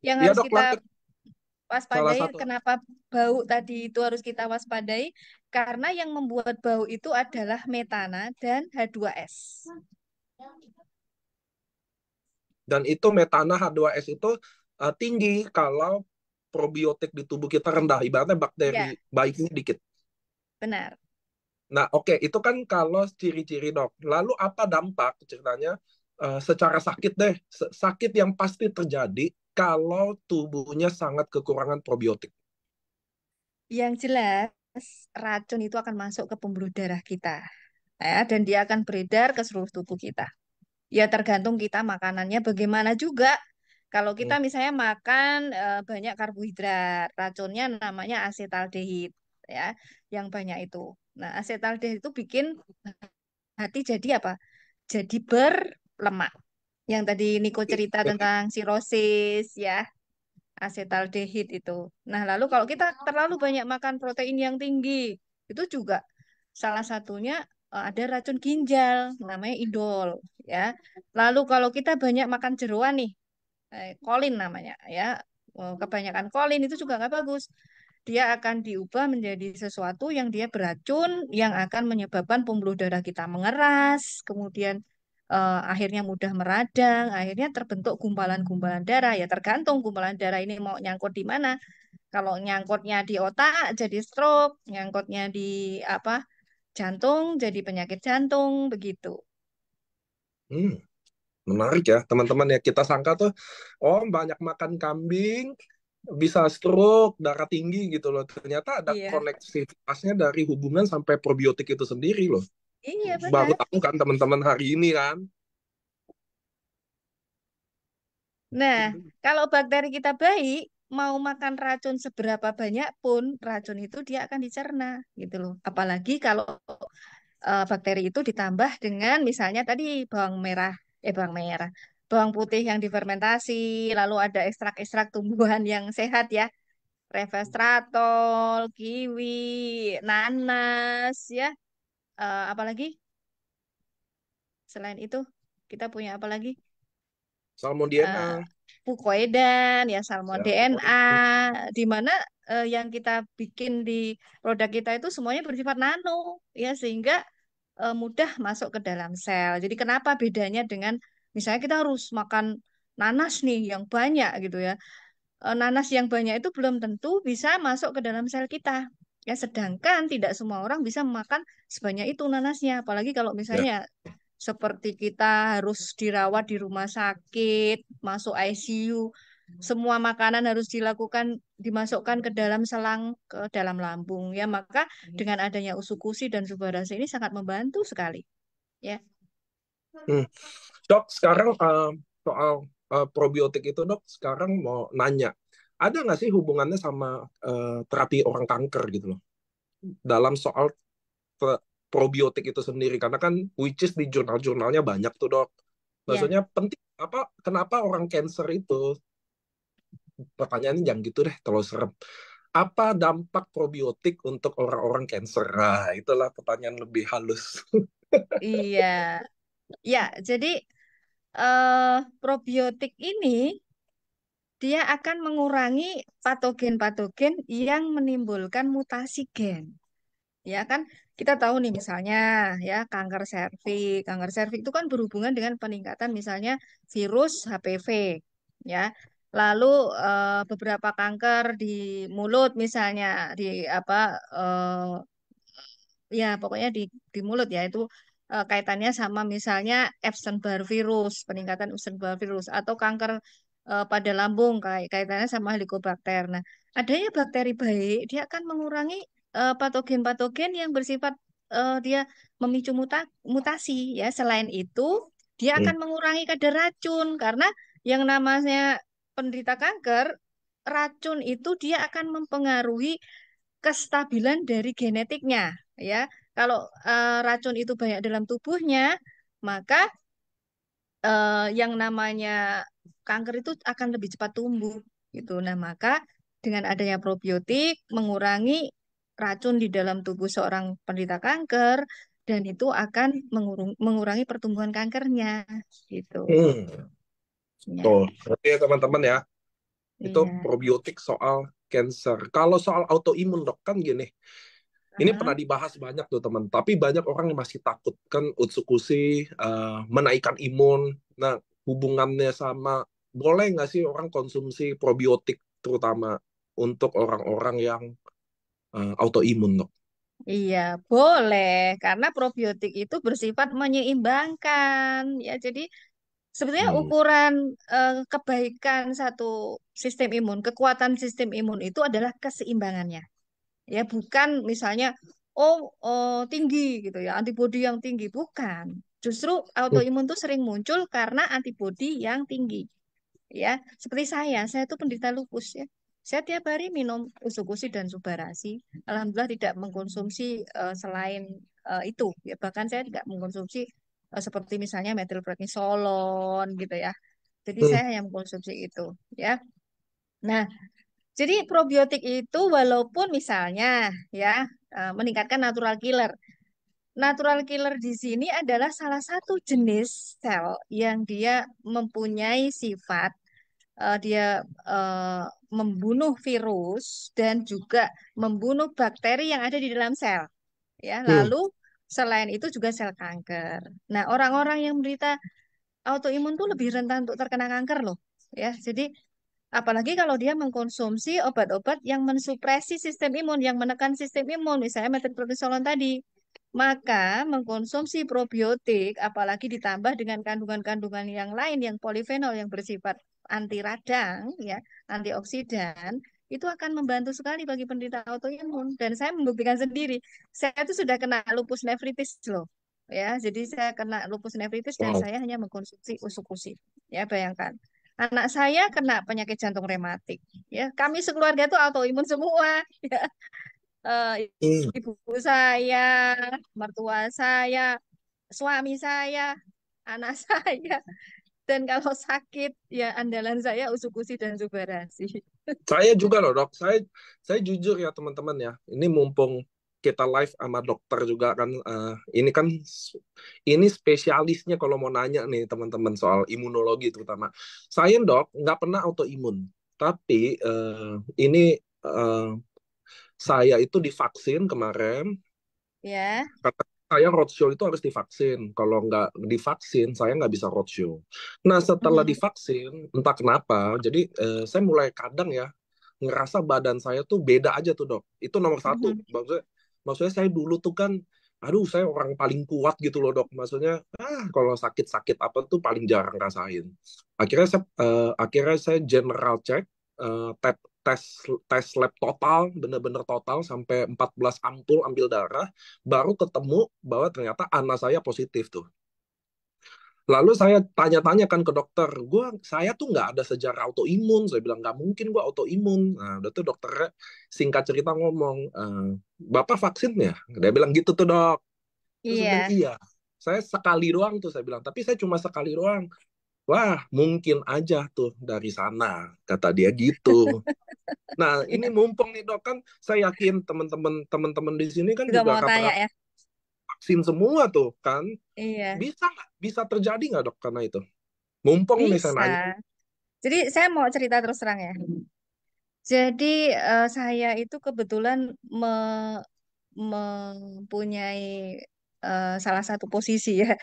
yang ya harus dok kita lanjut. Salah waspadai, satu. kenapa bau tadi itu harus kita waspadai? Karena yang membuat bau itu adalah metana dan H2S. Dan itu metana H2S itu tinggi kalau probiotik di tubuh kita rendah. Ibaratnya Ya, bakteri baiknya dikit. benar. Nah, oke, itu kan kalau ciri-ciri dok. Lalu apa dampak ceritanya secara sakit deh, sakit yang pasti terjadi kalau tubuhnya sangat kekurangan probiotik. Yang jelas racun itu akan masuk ke pembuluh darah kita. Ya, dan dia akan beredar ke seluruh tubuh kita. Ya tergantung kita makanannya bagaimana juga. Kalau kita Hmm. misalnya makan banyak karbohidrat, racunnya namanya asetaldehid ya, yang banyak itu. Nah, asetaldehid itu bikin hati jadi apa? Jadi berlemak. Yang tadi Niko cerita tentang sirosis ya, asetaldehid itu. Nah, lalu kalau kita terlalu banyak makan protein yang tinggi, itu juga salah satunya ada racun ginjal, namanya indol ya. Lalu kalau kita banyak makan jeroan nih, kolin namanya ya, kebanyakan kolin itu juga nggak bagus. Dia akan diubah menjadi sesuatu yang dia beracun, yang akan menyebabkan pembuluh darah kita mengeras, kemudian akhirnya mudah meradang, akhirnya terbentuk gumpalan-gumpalan darah. Ya tergantung gumpalan darah ini mau nyangkut di mana. Kalau nyangkutnya di otak jadi stroke, nyangkutnya di apa jantung jadi penyakit jantung begitu. Hmm. Menarik ya, teman-teman ya. Kita sangka tuh, oh banyak makan kambing, bisa stroke, darah tinggi gitu loh. Ternyata ada Iya, koneksivitasnya dari hubungan sampai probiotik itu sendiri loh. iya Baru benar. tahu kan teman-teman hari ini kan. Nah, kalau bakteri kita baik, mau makan racun seberapa banyak pun racun itu dia akan dicerna gitu loh. Apalagi kalau bakteri itu ditambah dengan misalnya tadi bawang merah, bawang putih yang difermentasi, lalu ada ekstrak-ekstrak tumbuhan yang sehat ya, resveratrol, kiwi, nanas ya, apalagi? Selain itu kita punya apa lagi? Salmon Eh, DNA, Fukoidan, ya Salmon ya DNA, pokoknya. di mana yang kita bikin di produk kita itu semuanya bersifat nano, ya sehingga mudah masuk ke dalam sel. Jadi kenapa bedanya dengan misalnya kita harus makan nanas nih yang banyak gitu ya. Nanas yang banyak itu belum tentu bisa masuk ke dalam sel kita. Ya, sedangkan tidak semua orang bisa makan sebanyak itu nanasnya. Apalagi kalau Ya. misalnya seperti kita harus dirawat di rumah sakit, masuk ICU, semua makanan harus dimasukkan ke dalam selang, ke dalam lambung. Ya, maka dengan adanya usukusi dan subarase ini sangat membantu sekali. Ya. Hmm. Dok, sekarang soal probiotik itu dok, sekarang mau nanya, ada nggak sih hubungannya sama terapi orang kanker gitu loh? Dalam soal probiotik itu sendiri, karena kan which is di jurnal-jurnalnya banyak tuh dok. Ya. Maksudnya penting apa? Kenapa orang cancer itu? Pertanyaannya jangan gitu deh, terlalu serem. Apa dampak probiotik untuk orang-orang cancer? Nah, itulah pertanyaan lebih halus. Iya. Ya, jadi probiotik ini dia akan mengurangi patogen-patogen yang menimbulkan mutasi gen. Ya kan, kita tahu nih misalnya ya kanker serviks. Kanker serviks itu kan berhubungan dengan peningkatan misalnya virus HPV ya. Lalu beberapa kanker di mulut misalnya di apa ya pokoknya di mulut ya itu kaitannya sama misalnya Epstein-Barr virus, peningkatan Epstein-Barr virus atau kanker pada lambung kaitannya sama Helicobacter. Nah, adanya bakteri baik dia akan mengurangi patogen-patogen yang bersifat dia memicu mutasi ya. Selain itu, dia Hmm. akan mengurangi kadar racun karena yang namanya penderita kanker, racun itu dia akan mempengaruhi kestabilan dari genetiknya ya. Kalau racun itu banyak dalam tubuhnya, maka yang namanya kanker itu akan lebih cepat tumbuh gitu. Nah, maka dengan adanya probiotik mengurangi racun di dalam tubuh seorang penderita kanker dan itu akan mengurangi pertumbuhan kankernya gitu. Hmm. Ya, Tuh, berarti ya teman-teman ya, itu iya. probiotik soal cancer. Kalau soal autoimun dok, kan gini, ini pernah Aha. dibahas banyak tuh teman, tapi banyak orang yang masih takut kan Utsukushi menaikkan imun. Nah, hubungannya sama boleh nggak sih orang konsumsi probiotik terutama untuk orang-orang yang autoimun dok? Iya, boleh karena probiotik itu bersifat menyeimbangkan ya. Jadi sebetulnya Hmm. ukuran kebaikan satu sistem imun, kekuatan sistem imun itu adalah keseimbangannya. Ya, bukan misalnya tinggi gitu ya, antibodi yang tinggi bukan. Justru Hmm. autoimun itu sering muncul karena antibodi yang tinggi. Ya, seperti saya itu penderita lupus ya. Saya tiap hari minum usukusi dan subarasi. Alhamdulillah tidak mengkonsumsi selain itu. Ya, bahkan saya tidak mengkonsumsi seperti misalnya metilprednisolon gitu ya. Jadi Hmm. saya hanya mengkonsumsi itu ya. Nah, jadi probiotik itu walaupun misalnya ya meningkatkan natural killer. Natural killer di sini adalah salah satu jenis sel yang dia mempunyai sifat dia membunuh virus dan juga membunuh bakteri yang ada di dalam sel. Ya, Hmm. lalu selain itu juga sel kanker. Nah, orang-orang yang menderita autoimun tuh lebih rentan untuk terkena kanker loh. Ya, jadi apalagi kalau dia mengkonsumsi obat-obat yang mensupresi sistem imun, yang menekan sistem imun, misalnya metylprednisolon tadi. Maka mengkonsumsi probiotik, apalagi ditambah dengan kandungan-kandungan yang lain, yang polifenol yang bersifat anti radang, ya, antioksidan, itu akan membantu sekali bagi penderita autoimun. Dan saya membuktikan sendiri, saya itu sudah kena lupus nefritis loh. Ya, jadi saya kena lupus nefritis dan Wow. saya hanya mengkonsumsi usukusi. Ya, bayangkan. Anak saya kena penyakit jantung rematik. Ya, kami sekeluarga itu autoimun semua. Ya, Hmm. ibu saya, mertua saya, suami saya, anak saya. Dan kalau sakit, ya andalan saya usukusi dan subarasi. Saya juga loh dok. Saya jujur ya teman-teman ya. Ini mumpung kita live sama dokter juga kan. Ini kan ini spesialisnya kalau mau nanya nih teman-teman soal imunologi terutama. Saya dok nggak pernah autoimun, tapi ini eh, saya itu divaksin kemarin. Ya. Kata saya roadshow itu harus divaksin. Kalau nggak divaksin, saya nggak bisa roadshow. Nah, setelah Mhm. divaksin, entah kenapa, jadi saya mulai kadang ya, ngerasa badan saya tuh beda aja tuh dok. Itu nomor satu. Mhm. Maksudnya saya dulu tuh kan, aduh saya orang paling kuat gitu loh dok. Maksudnya, kalau sakit-sakit apa tuh paling jarang rasain. Akhirnya saya general check, tes tes tes lab total, bener-bener total sampai 14 ampul ambil darah, baru ketemu bahwa ternyata anak saya positif tuh. Lalu saya tanya-tanya kan ke dokter, saya tuh nggak ada sejarah autoimun. Saya bilang nggak mungkin gue autoimun. Nah, udah tuh dokternya singkat cerita ngomong, Bapak vaksin ya? Dia bilang gitu tuh dok. Terus saya bilang Iya. iya. Saya sekali doang tuh saya bilang, tapi saya cuma sekali doang. Wah, mungkin aja tuh dari sana, kata dia gitu. Nah, ini mumpung nih dok kan, saya yakin teman-teman di sini kan Juga juga mau tanya rata-rata ya. vaksin semua tuh kan. Iya. Bisa nggak? Bisa terjadi nggak dok karena itu? Mumpung nih saya Bisa. nanya. Jadi saya mau cerita terus terang ya. Jadi saya itu kebetulan mempunyai salah satu posisi ya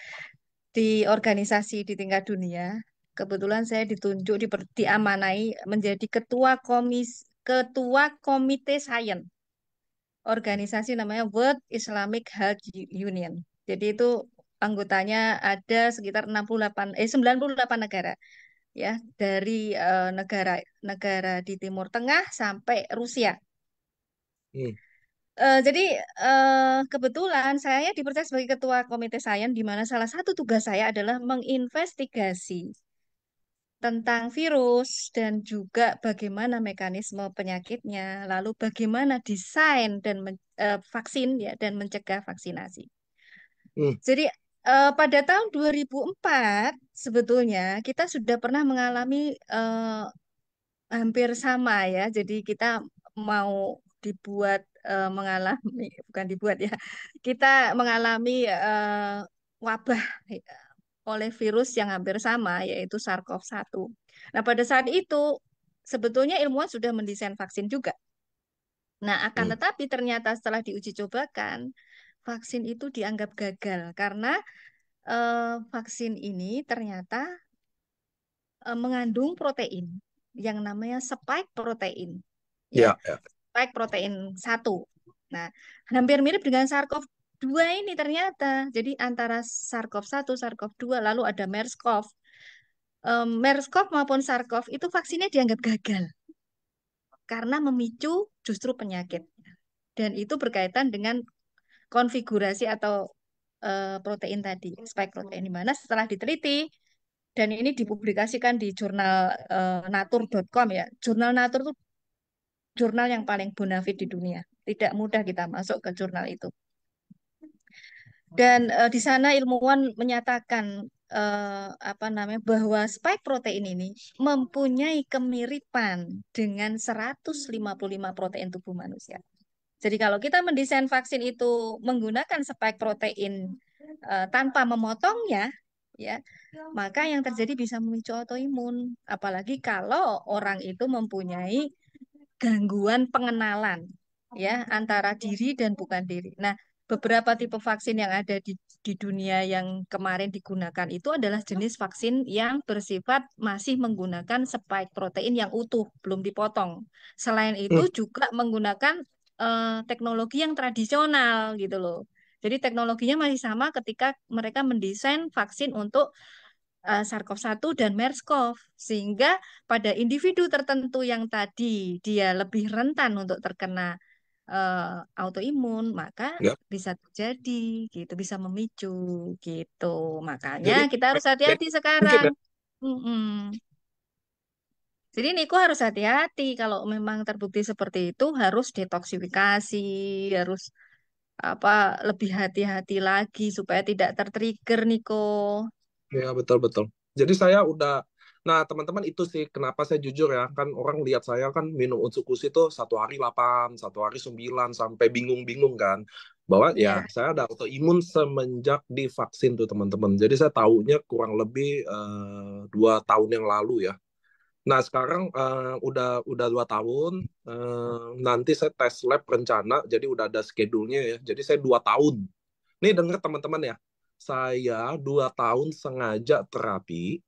di organisasi di tingkat dunia. Kebetulan saya ditunjuk diamanai menjadi ketua komite sains organisasi namanya World Islamic Health Union. Jadi itu anggotanya ada sekitar 98 negara ya dari negara negara di Timur Tengah sampai Rusia. Hmm, Jadi kebetulan saya dipercaya sebagai ketua komite sains di mana salah satu tugas saya adalah menginvestigasi tentang virus dan juga bagaimana mekanisme penyakitnya, lalu bagaimana desain dan vaksin ya dan mencegah vaksinasi. hmm, Jadi pada tahun 2004 sebetulnya kita sudah pernah mengalami hampir sama ya. Jadi kita mau dibuat mengalami bukan dibuat ya. Kita mengalami wabah oleh virus yang hampir sama yaitu SARS-CoV-1. Nah, pada saat itu sebetulnya ilmuwan sudah mendesain vaksin juga. Nah, akan hmm. tetapi ternyata setelah diuji cobakan, vaksin itu dianggap gagal karena vaksin ini ternyata mengandung protein yang namanya spike protein, ya, Ya, ya. spike protein satu. Nah, hampir mirip dengan SARS-CoV-2 ini ternyata. Jadi antara SARS-CoV-1, SARS-CoV-2, lalu ada MERS-CoV. MERS-CoV maupun SARS-CoV itu vaksinnya dianggap gagal karena memicu justru penyakit. Dan itu berkaitan dengan konfigurasi atau protein tadi, spike protein, di mana setelah diteliti dan ini dipublikasikan di jurnal nature.com ya. Jurnal Nature itu jurnal yang paling bonafit di dunia. Tidak mudah kita masuk ke jurnal itu. Dan di sana ilmuwan menyatakan apa namanya bahwa spike protein ini mempunyai kemiripan dengan 155 protein tubuh manusia. Jadi kalau kita mendesain vaksin itu menggunakan spike protein tanpa memotongnya, ya, maka yang terjadi bisa memicu autoimun. Apalagi kalau orang itu mempunyai gangguan pengenalan, ya, antara diri dan bukan diri. Nah, beberapa tipe vaksin yang ada di dunia yang kemarin digunakan itu adalah jenis vaksin yang bersifat masih menggunakan spike protein yang utuh, belum dipotong. Selain itu Hmm, juga menggunakan teknologi yang tradisional gitu loh. Jadi teknologinya masih sama ketika mereka mendesain vaksin untuk SARS-CoV-1 dan MERS-CoV. Sehingga pada individu tertentu yang tadi dia lebih rentan untuk terkena autoimun, maka ya. bisa terjadi gitu, bisa memicu gitu. Makanya Jadi kita harus me- hati-hati mungkin sekarang. ya. Mm-mm. Jadi Niko harus hati-hati kalau memang terbukti seperti itu harus detoksifikasi, harus apa lebih hati-hati lagi supaya tidak tertrigger Niko. Ya, betul betul. Jadi saya udah Nah, teman-teman itu sih kenapa saya jujur ya, kan orang lihat saya kan minum Utsukushi itu 1 hari 8, 1 hari 9, sampai bingung-bingung kan. Bahwa Iya, ya saya ada autoimun semenjak divaksin tuh teman-teman. Jadi saya tahunya kurang lebih 2 tahun yang lalu ya. Nah, sekarang udah 2 tahun. Nanti saya tes lab rencana, jadi udah ada schedule-nya ya. Jadi saya 2 tahun. Nih denger teman-teman ya, saya 2 tahun sengaja terapi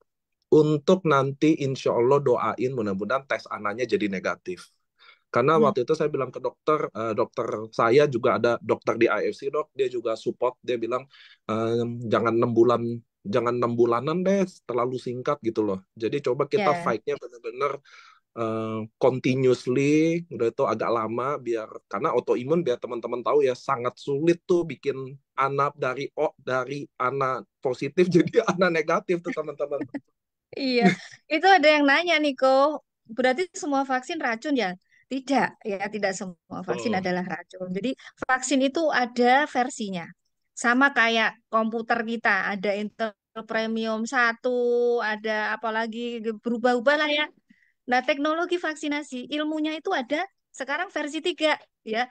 untuk nanti insya Allah doain mudah-mudahan tes anaknya jadi negatif. Karena hmm, waktu itu saya bilang ke dokter, dokter saya juga ada dokter di IFC dok, dia juga support, dia bilang jangan 6 bulan, jangan 6 bulanan deh, terlalu singkat gitu loh. Jadi coba kita ya. fight-nya benar-benar continuously, udah itu agak lama biar karena autoimun biar teman-teman tahu ya sangat sulit tuh bikin anak dari anak positif jadi anak negatif tuh teman-teman. Iya, itu ada yang nanya nih kok, berarti semua vaksin racun ya? Tidak, ya tidak semua vaksin Oh, adalah racun. Jadi vaksin itu ada versinya. Sama kayak komputer kita, ada Intel Premium 1, ada apalagi berubah-ubah lah ya. Nah, teknologi vaksinasi ilmunya itu ada sekarang versi 3 ya.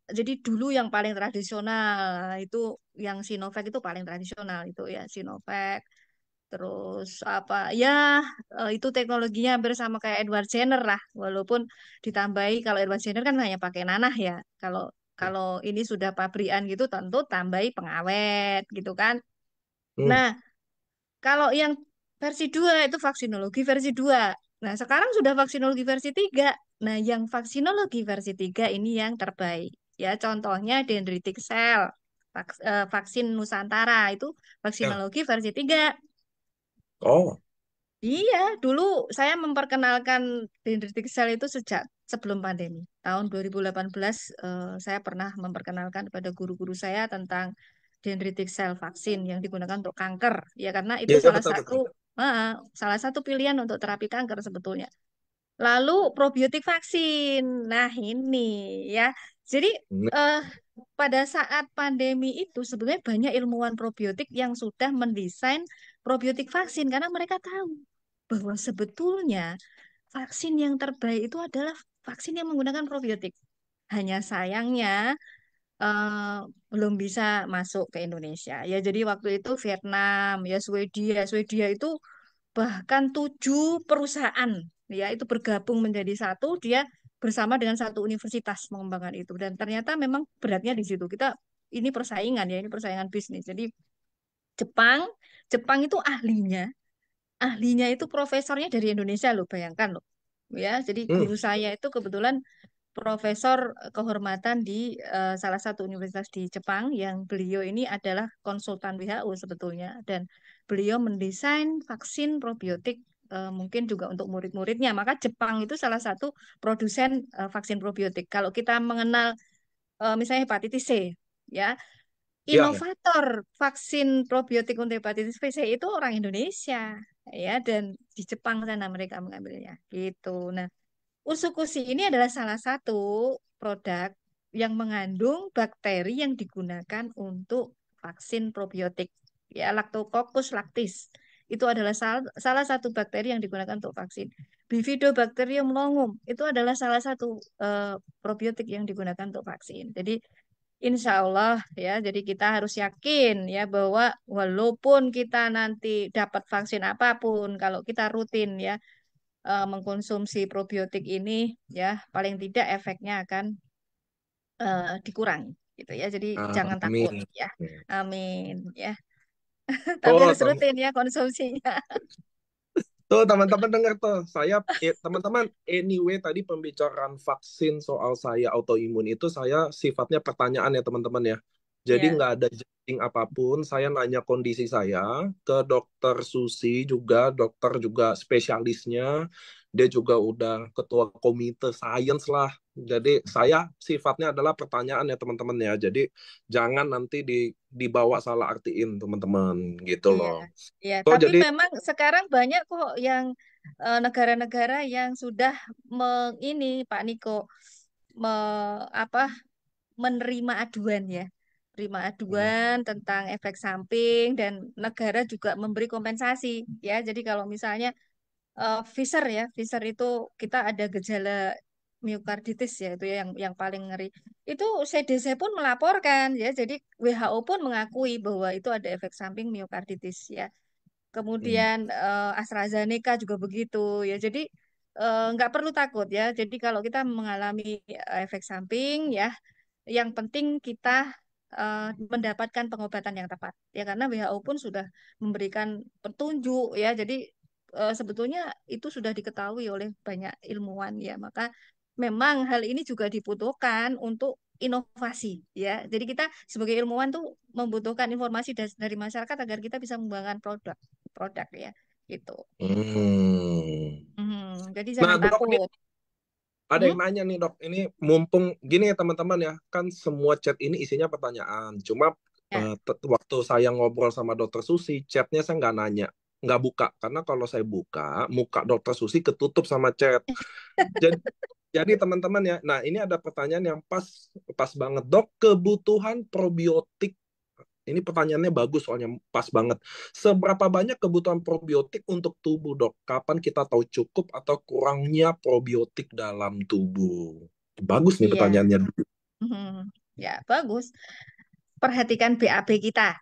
Jadi dulu yang paling tradisional itu yang Sinovac itu paling tradisional itu ya Sinovac. Terus apa ya itu teknologinya hampir sama kayak Edward Jenner lah, walaupun ditambahi kalau Edward Jenner kan hanya pakai nanah ya. Kalau kalau ini sudah pabrikan gitu tentu tambahi pengawet gitu kan. hmm. Nah, kalau yang versi 2 itu vaksinologi versi 2. Nah, sekarang sudah vaksinologi versi 3. Nah, yang vaksinologi versi 3 ini yang terbaik. Ya, contohnya dendritic cell, vaksin Nusantara itu Ya. vaksinologi versi 3. Oh, Iya, dulu saya memperkenalkan dendritic cell itu sejak sebelum pandemi. Tahun 2018 saya pernah memperkenalkan kepada guru-guru saya tentang dendritic cell vaksin yang digunakan untuk kanker. Ya, karena itu iya betul betul. salah satu pilihan untuk terapi kanker sebetulnya. Lalu probiotik vaksin. Nah, ini ya. Jadi Nah, eh, pada saat pandemi itu sebenarnya banyak ilmuwan probiotik yang sudah mendesain probiotik vaksin karena mereka tahu bahwa sebetulnya vaksin yang terbaik itu adalah vaksin yang menggunakan probiotik. Hanya sayangnya eh, belum bisa masuk ke Indonesia. Ya, jadi waktu itu Vietnam, ya Swedia, Swedia itu bahkan 7 perusahaan ya itu bergabung menjadi satu, dia bersama dengan satu universitas mengembangkan itu, dan ternyata memang beratnya di situ. Kita ini persaingan ya, ini persaingan bisnis. Jadi Jepang Jepang itu ahlinya itu profesornya dari Indonesia loh, bayangkan loh ya. Jadi hmm. guru saya itu kebetulan profesor kehormatan di salah satu universitas di Jepang, yang beliau ini adalah konsultan WHO sebetulnya, dan beliau mendesain vaksin probiotik mungkin juga untuk murid-muridnya. Maka Jepang itu salah satu produsen vaksin probiotik. Kalau kita mengenal misalnya hepatitis C, ya, Ya, ya. inovator vaksin probiotik untuk hepatitis C itu orang Indonesia, ya, dan di Jepang sana mereka mengambilnya gitu. Nah, Usukushi ini adalah salah satu produk yang mengandung bakteri yang digunakan untuk vaksin probiotik. Ya, Lactococcus lactis. Itu adalah salah satu bakteri yang digunakan untuk vaksin. Bifidobacterium longum itu adalah salah satu probiotik yang digunakan untuk vaksin. Jadi insya Allah ya, jadi kita harus yakin ya bahwa walaupun kita nanti dapat vaksin apapun, kalau kita rutin ya mengkonsumsi probiotik ini ya paling tidak efeknya akan dikurangi gitu ya. Jadi jangan takut Amin. ya. Amin ya. Tapi Tuh, harus rutin ya konsumsinya. tuh teman-teman dengar tuh. Teman-teman, anyway tadi pembicaraan vaksin soal saya autoimun itu saya sifatnya pertanyaan ya teman-teman ya. Jadi Ya. nggak ada judging apapun. Saya nanya kondisi saya ke dokter Susi juga, dokter juga spesialisnya. Dia juga udah ketua komite sains lah. Jadi saya sifatnya adalah pertanyaan ya teman-teman ya. Jadi jangan nanti dibawa salah artiin teman-teman gitu Iya, loh. iya. Tuh Tapi jadi memang sekarang banyak kok yang negara-negara yang sudah ini Pak Niko me, apa menerima aduan ya, terima aduan tentang efek samping, dan negara juga memberi kompensasi ya. Jadi kalau misalnya Pfizer ya. Pfizer itu kita ada gejala miokarditis ya, itu ya yang paling ngeri. Itu CDC pun melaporkan ya. Jadi WHO pun mengakui bahwa itu ada efek samping miokarditis ya. Hmm. Kemudian AstraZeneca juga begitu ya. Jadi nggak perlu takut ya. Jadi kalau kita mengalami efek samping ya, yang penting kita mendapatkan pengobatan yang tepat ya, karena WHO pun sudah memberikan petunjuk ya. Jadi sebetulnya itu sudah diketahui oleh banyak ilmuwan ya. Maka memang hal ini juga dibutuhkan untuk inovasi ya. Jadi kita sebagai ilmuwan tuh membutuhkan informasi dari masyarakat agar kita bisa mengembangkan produk ya gitu. Hmm. Jadi Nah, jangan dok, ini takut. ada Hmm? yang nanya nih dok. Ini mumpung gini ya teman-teman ya, kan semua chat ini isinya pertanyaan. Cuma Ya. waktu saya ngobrol sama dokter Susi, chatnya saya nggak nanya, nggak buka. Karena kalau saya buka, muka dokter Susi ketutup sama chat. Jadi, jadi teman-teman ya, nah ini ada pertanyaan yang pas pas banget dok. Kebutuhan probiotik. Ini pertanyaannya bagus soalnya pas banget. Seberapa banyak kebutuhan probiotik untuk tubuh, dok? Kapan kita tahu cukup atau kurangnya probiotik dalam tubuh? Bagus nih Iya. pertanyaannya. Mhm. Ya, bagus. Perhatikan BAB kita.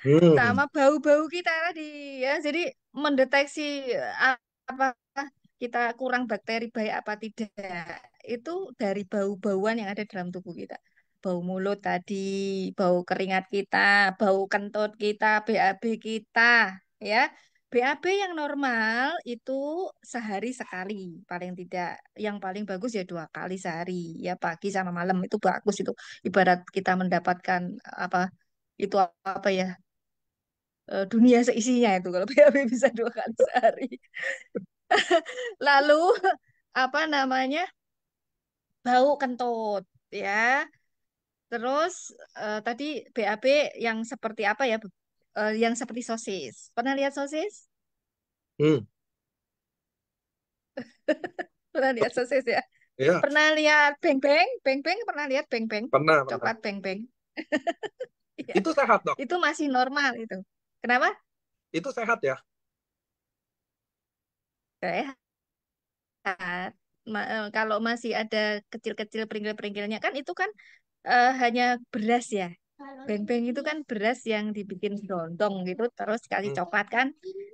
Hmm, Sama bau-bau kita tadi ya. Jadi mendeteksi apa kita kurang bakteri baik apa tidak itu dari bau-bauan yang ada dalam tubuh kita. Bau mulut tadi, bau keringat kita, bau kentut kita, BAB kita ya. BAB yang normal itu sehari sekali paling tidak. Yang paling bagus ya 2 kali sehari ya, pagi sama malam itu bagus itu. Ibarat kita mendapatkan apa itu apa ya, dunia seisinya itu kalau BAB bisa 2 kali sehari. Lalu apa namanya, bau kentut ya. Terus tadi BAB yang seperti apa ya? Yang seperti sosis. Pernah lihat sosis? hmm, Pernah lihat sosis ya? ya Pernah lihat beng-beng? Beng-beng pernah lihat beng-beng? pernah pernah. Coklat beng-beng. Iya. Itu sehat dok. Itu masih normal itu. Kenapa? Itu sehat ya. Sehat. Kalau masih ada kecil-kecil peringgil-peringgilnya kan itu kan hanya beras ya. Beng-beng itu kan beras yang dibikin dondong gitu terus kasih Hmm, coklat kan.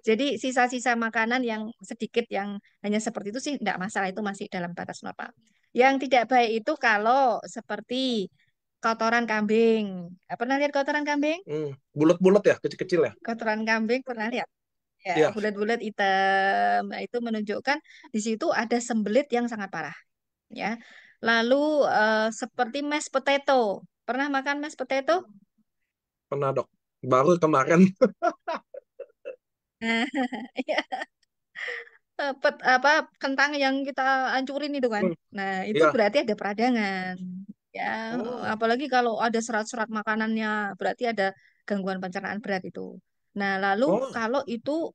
Jadi sisa-sisa makanan yang sedikit yang hanya seperti itu sih enggak masalah, itu masih dalam batas normal. Yang tidak baik itu kalau seperti kotoran kambing. Pernah lihat kotoran kambing? bulat-bulat ya, kecil-kecil ya. Kotoran kambing pernah lihat? Ya, Iya, bulat-bulat hitam. Nah, itu menunjukkan di situ ada sembelit yang sangat parah ya. Lalu seperti mashed potato. Pernah makan mashed potato? pernah dok. Baru kemarin. Nah, iya, apa kentang yang kita hancurin itu kan. Hmm, Nah, itu iya. berarti ada peradangan. Ya, Oh, apalagi kalau ada serat-serat makanannya, berarti ada gangguan pencernaan berat itu. Nah, lalu oh, kalau itu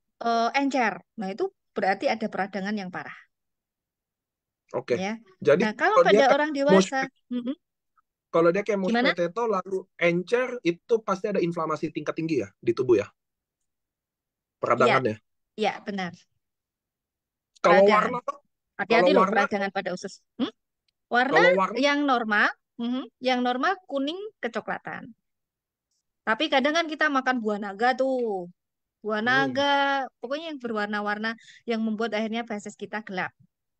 encer, nah itu berarti ada peradangan yang parah oke. ya. Jadi Nah, kalau kalau dia pada kayak orang mashed dewasa, mm-mm, kalau dia kayak mashed gimana? potato lalu encer itu pasti ada inflamasi tingkat tinggi ya di tubuh ya, Iya, peradangan ya. iya benar. Kalau Peradangan. warna tuh, Hati-hati kalau loh warna, peradangan pada usus. Warna kalau warna, yang normal, yang normal kuning kecoklatan. Tapi kadang kan kita makan buah naga tuh. Buah naga, hmm, pokoknya yang berwarna-warna yang membuat akhirnya feses kita gelap.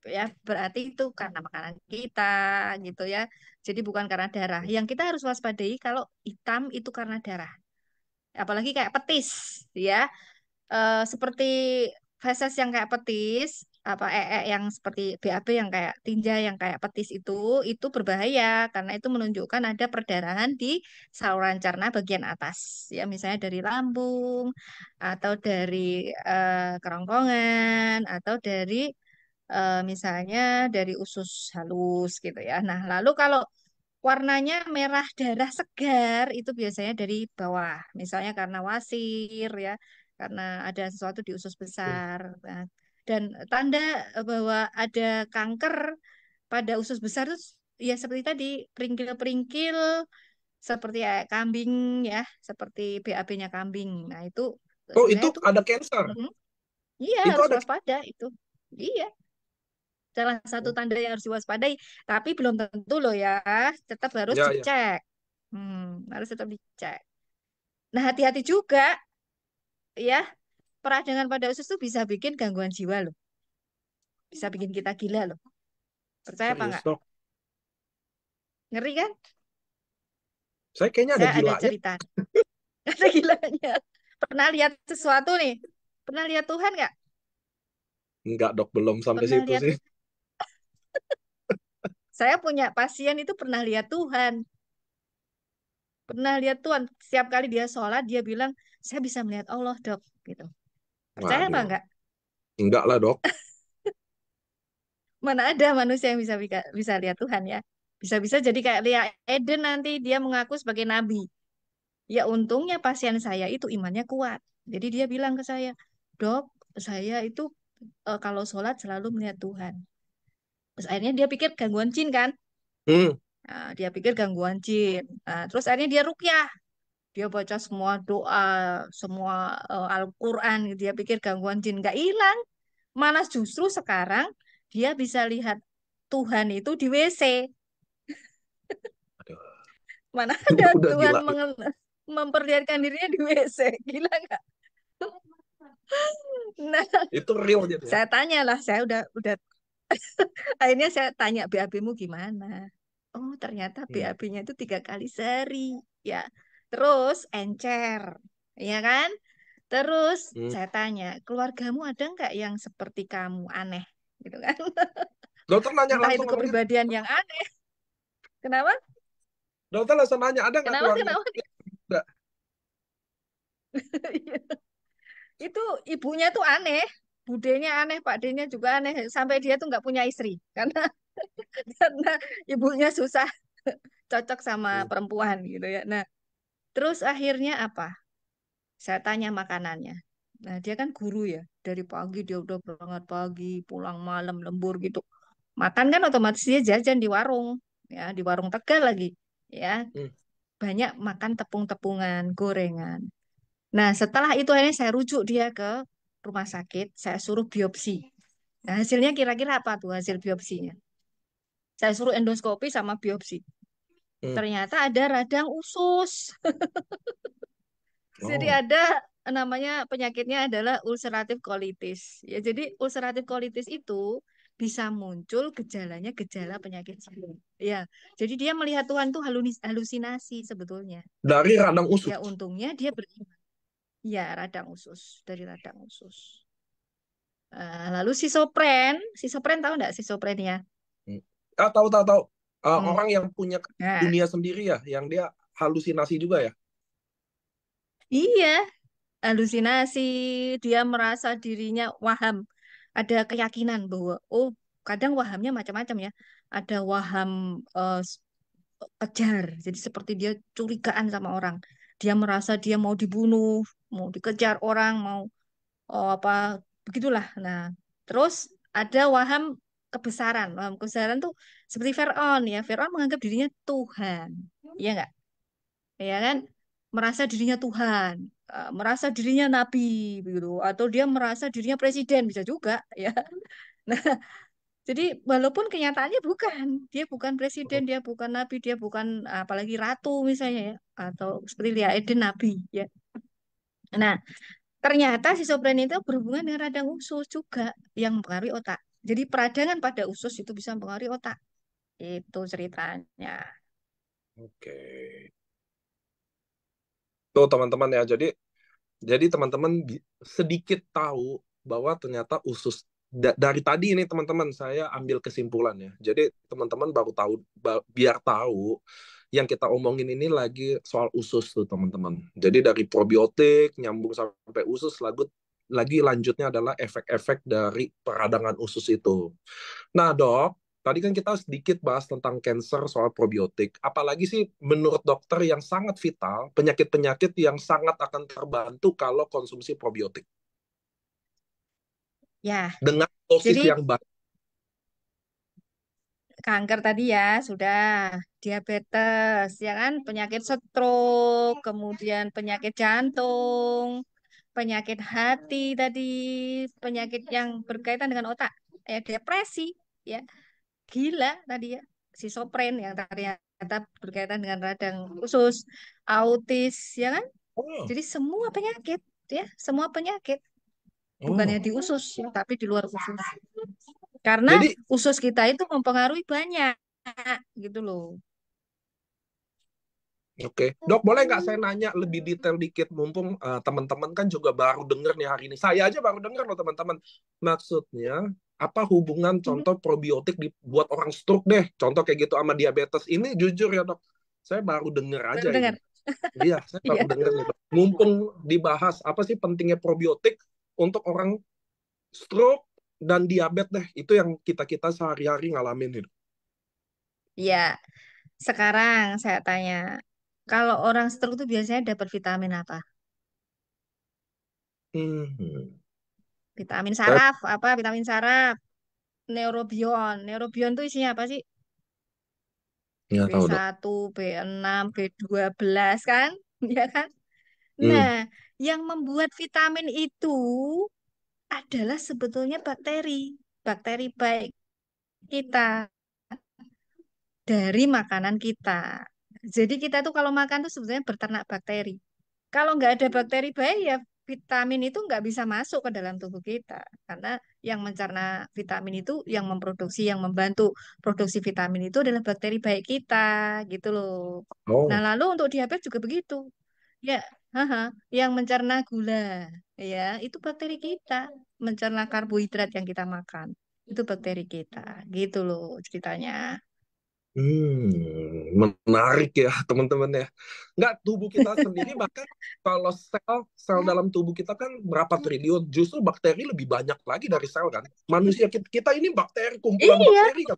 Ya, berarti itu karena makanan kita gitu ya. Jadi bukan karena darah. Yang kita harus waspadai kalau hitam itu karena darah. Apalagi kayak petis ya. Seperti feses yang kayak petis, apa yang seperti BAB yang kayak tinja yang kayak petis itu berbahaya karena itu menunjukkan ada perdarahan di saluran cerna bagian atas ya, misalnya dari lambung atau dari kerongkongan atau dari misalnya dari usus halus gitu ya. Nah, lalu kalau warnanya merah darah segar itu biasanya dari bawah, misalnya karena wasir ya, karena ada sesuatu di usus hmm. besar. Nah, dan tanda bahwa ada kanker pada usus besar itu ya seperti tadi, peringgil-peringgil seperti kayak kambing ya, seperti BAB-nya kambing. Nah, itu Oh itu sebenarnya itu ada cancer. mm-mm. Iya, Itu harus ada. waspada itu. Iya, salah satu tanda yang harus diwaspadai. Tapi belum tentu loh ya, tetap harus Ya, ya. dicek. Harus tetap dicek. Nah, hati-hati juga ya, peradangan pada usus tuh bisa bikin gangguan jiwa loh. Bisa bikin kita gila loh. Percaya apa Serius enggak? dok. Ngeri kan? Saya kayaknya ada Saya ada gilanya. cerita. Ada gilanya. Pernah lihat sesuatu nih? Pernah lihat Tuhan nggak? Enggak dok, belum sampai Pernah situ lihat. sih. Saya punya pasien itu pernah lihat Tuhan. Pernah lihat Tuhan. Setiap kali dia sholat, dia bilang, saya bisa melihat Allah, dok. Gitu. Percaya apa Waduh. enggak? Enggak lah dok. Mana ada manusia yang bisa lihat Tuhan ya. Bisa-bisa jadi kayak Lia Eden nanti dia mengaku sebagai nabi. Ya untungnya pasien saya itu imannya kuat. Jadi dia bilang ke saya, dok, saya itu kalau sholat selalu melihat Tuhan. Terus akhirnya dia pikir gangguan jin kan? Hmm. Nah, dia pikir gangguan jin. Nah, terus akhirnya dia rukyah. Dia baca semua doa, semua Al-Quran. Dia pikir gangguan jin nggak hilang. Malah justru sekarang dia bisa lihat Tuhan itu di WC. Aduh. Mana ada Udah Tuhan gila. memperlihatkan dirinya di WC. Gila nggak? Nah, Itu real gitu ya. saya tanya lah, saya udah akhirnya saya tanya BAB-mu gimana? Oh, ternyata Hmm. BAB-nya itu 3 kali sehari, ya. Terus encer, ya kan? Terus Hmm. saya tanya, keluargamu ada nggak yang seperti kamu aneh, gitu kan? Dokter nanya Entah itu langsung sama dia. kepribadian yang aneh. Kenapa? Dokter langsung nanya, ada nggak Kenapa? keluarga? Kenapa? Enggak. Itu ibunya tuh aneh, budenya aneh, pak D-nya juga aneh, sampai dia tuh nggak punya istri karena karena ibunya susah cocok sama Hmm. perempuan gitu ya. Nah, terus akhirnya apa? Saya tanya makanannya. Nah, dia kan guru ya. Dari pagi dia udah berangkat pagi, pulang malam lembur gitu. Makan kan otomatis dia jajan di warung, ya, di warung Tegal lagi, ya. Hmm. Banyak makan tepung-tepungan, gorengan. Nah, setelah itu akhirnya saya rujuk dia ke rumah sakit, saya suruh biopsi. Nah, hasilnya kira-kira apa tuh hasil biopsinya? Saya suruh endoskopi sama biopsi. Hmm. Ternyata ada radang usus. Jadi Oh. ada namanya penyakitnya adalah ulceratif colitis. Ya, jadi ulceratif colitis itu bisa muncul gejalanya gejala penyakit jantung. Ya, jadi dia melihat Tuhan tuh halusinasi sebetulnya. Dari radang usus. Ya, untungnya dia beriman. Ya, radang usus, dari radang usus. Lalu si sopren tahu nggak sisopren ya? Hmm. Ah, tahu tahu tahu. Hmm. Orang yang punya Nah, dunia sendiri ya, yang dia halusinasi juga ya. iya, halusinasi, dia merasa dirinya waham. Ada keyakinan bahwa, oh, kadang wahamnya macam-macam ya. Ada waham kejar, jadi seperti dia curigaan sama orang. Dia merasa dia mau dibunuh, mau dikejar orang, mau apa, begitulah. Nah, terus ada waham kebesaran. Waham kebesaran tuh seperti Fir'aun ya. Fir'aun menganggap dirinya Tuhan. Iya nggak? Ya kan, merasa dirinya Tuhan, merasa dirinya nabi begitu, atau dia merasa dirinya presiden bisa juga ya. Nah, jadi walaupun kenyataannya bukan, dia bukan presiden, dia bukan nabi, dia bukan apalagi ratu misalnya ya, atau seperti Lia Eden nabi ya. Nah, ternyata si Sopren itu berhubungan dengan radang usus juga yang mempengaruhi otak. Jadi peradangan pada usus itu bisa mempengaruhi otak. Itu ceritanya. Oke. Tuh teman-teman ya. Jadi teman-teman sedikit tahu bahwa ternyata usus dari tadi ini teman-teman saya ambil kesimpulan ya. Jadi teman-teman baru tahu biar tahu yang kita omongin ini lagi soal usus tuh teman-teman. Jadi dari probiotik nyambung sampai usus lagi lanjutnya adalah efek-efek dari peradangan usus itu. Nah, Dok, tadi kan kita sedikit bahas tentang cancer soal probiotik. Apalagi sih menurut dokter yang sangat vital, penyakit-penyakit yang sangat akan terbantu kalau konsumsi probiotik Ya, dengan dosis jadi yang baik. kanker tadi ya, sudah diabetes, ya kan, penyakit stroke, kemudian penyakit jantung, penyakit hati tadi, penyakit yang berkaitan dengan otak, ya depresi, ya gila tadi ya, schizofren yang ternyata berkaitan dengan radang usus, autis, ya kan? Oh, Jadi semua penyakit, ya, semua penyakit bukannya oh. di usus, ya, tapi di luar usus. Karena Jadi, usus kita itu mempengaruhi banyak, gitu loh. oke, Dok, boleh nggak saya nanya lebih detail dikit, mumpung teman-teman kan juga baru dengar nih hari ini. Saya aja baru dengar loh teman-teman. Maksudnya, apa hubungan Mhm. contoh probiotik dibuat orang stroke deh, contoh kayak gitu sama diabetes. Ini jujur ya dok, saya baru dengar Baru aja dengar, ini. Iya, saya baru ya. dengar nih dok. Mumpung dibahas, apa sih pentingnya probiotik untuk orang stroke dan diabetes deh. Itu yang kita-kita sehari-hari ngalamin itu. Ya, sekarang saya tanya, kalau orang stroke itu biasanya dapat vitamin apa? Hmm. Vitamin Saya saraf, apa? Vitamin saraf, neurobion. Neurobion itu isinya apa sih? nggak b tahu dok. satu, B6, B12 kan? Ya kan? Hmm. Nah, yang membuat vitamin itu adalah sebetulnya bakteri. Bakteri baik kita dari makanan kita. Jadi kita tuh kalau makan tuh sebenarnya berternak bakteri. Kalau nggak ada bakteri baik ya vitamin itu nggak bisa masuk ke dalam tubuh kita. Karena yang mencerna vitamin itu, yang memproduksi, yang membantu produksi vitamin itu adalah bakteri baik kita, gitu loh. Nah Oh. lalu untuk diabetes juga begitu. Ya, haha, yang mencerna gula, ya itu bakteri kita. Mencerna karbohidrat yang kita makan, itu bakteri kita, gitu loh ceritanya. Menarik ya teman-teman ya. Nggak, tubuh kita sendiri bahkan kalau sel dalam tubuh kita kan berapa triliun, justru bakteri lebih banyak lagi dari sel kan. Manusia kita ini bakteri, kumpulan Iya, bakteri kan.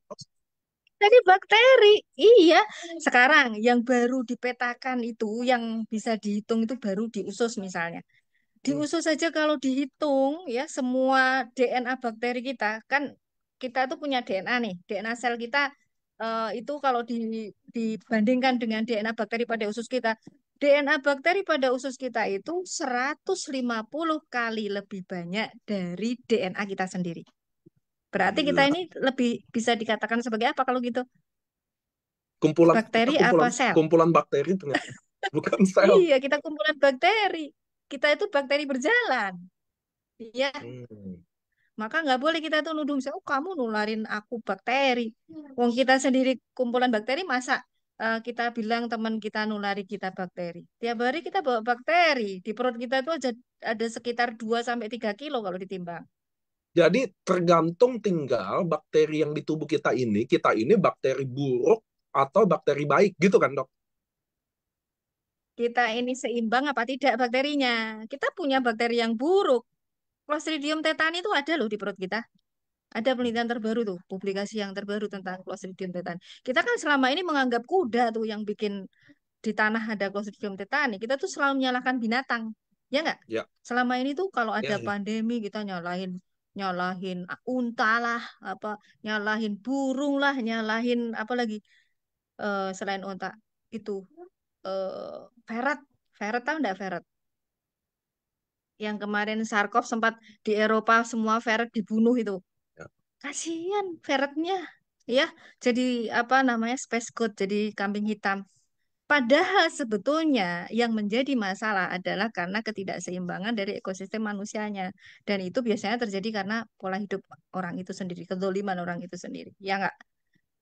tadi bakteri. Iya. Sekarang yang baru dipetakan itu, yang bisa dihitung itu baru di usus misalnya. Di Hmm. usus saja kalau dihitung ya semua DNA bakteri kita kan kita tuh punya DNA nih. DNA sel kita itu kalau dibandingkan dengan DNA bakteri pada usus kita, DNA bakteri pada usus kita itu 150 kali lebih banyak dari DNA kita sendiri. Berarti kita Gila. ini lebih bisa dikatakan sebagai apa kalau gitu? Kumpulan kita Bakteri apa kumpulan sel? kumpulan bakteri ternyata bukan sel. Iya, kita kumpulan bakteri. Kita itu bakteri berjalan. Iya, Hmm. maka nggak boleh kita tuh nuduh, misalnya, oh kamu nularin aku bakteri. Wong kita sendiri kumpulan bakteri, masa kita bilang teman kita nulari kita bakteri. Tiap hari kita bawa bakteri. Di perut kita tuh ada sekitar 2 sampai 3 kilo kalau ditimbang. Jadi tergantung tinggal bakteri yang di tubuh kita ini bakteri buruk atau bakteri baik gitu kan dok? Kita ini seimbang apa tidak bakterinya. Kita punya bakteri yang buruk. Clostridium tetani itu ada loh di perut kita. Ada penelitian terbaru tuh, publikasi yang terbaru tentang Clostridium tetani. Kita kan selama ini menganggap kuda tuh yang bikin di tanah ada Clostridium tetani. Kita tuh selalu menyalahkan binatang. Ya nggak? Ya, Selama ini tuh kalau ada ya, ya. pandemi kita nyalahin nyalahin unta lah, apa nyalahin burung lah, nyalahin apa lagi selain unta itu ferret. Ferret tahu nggak ferret? Yang kemarin Sarkov sempat di Eropa semua ferret dibunuh itu. Ya. Kasihan ferretnya, ya. Jadi apa namanya space goat, jadi kambing hitam. Padahal sebetulnya yang menjadi masalah adalah karena ketidakseimbangan dari ekosistem manusianya. Dan itu biasanya terjadi karena pola hidup orang itu sendiri, kezoliman orang itu sendiri. Ya nggak?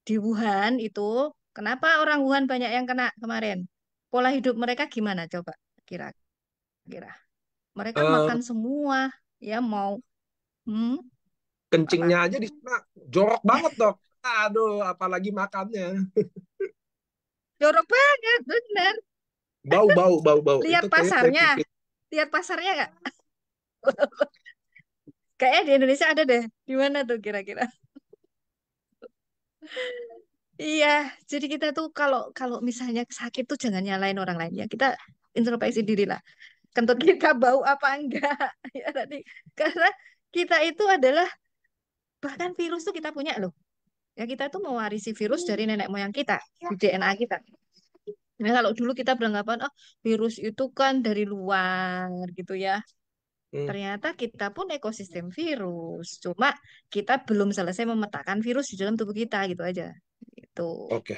Di Wuhan itu, kenapa orang Wuhan banyak yang kena kemarin? Pola hidup mereka gimana coba? Kira-kira. Mereka Eh, makan semua, ya mau hmm, Kencingnya apa? aja di sana jorok banget dok. Aduh, apalagi makannya. Jorok banget, bener. Bau, bau, bau, bau. Lihat Itu kayaknya saya pasarnya, pipis. lihat pasarnya nggak? Kayaknya di Indonesia ada deh. Di mana tuh kira-kira? Iya, jadi kita tuh kalau kalau misalnya sakit tuh jangan nyalain orang lain ya. Kita introspeksi diri lah. Kentut kita bau apa enggak? Ya tadi karena kita itu adalah bahkan virus tuh kita punya loh. Ya kita tuh mewarisi virus dari nenek moyang kita di DNA kita. Nah, kalau dulu kita beranggapan, oh virus itu kan dari luar gitu ya. Hmm, Ternyata kita pun ekosistem virus. Cuma kita belum selesai memetakan virus di dalam tubuh kita gitu aja. Itu. oke.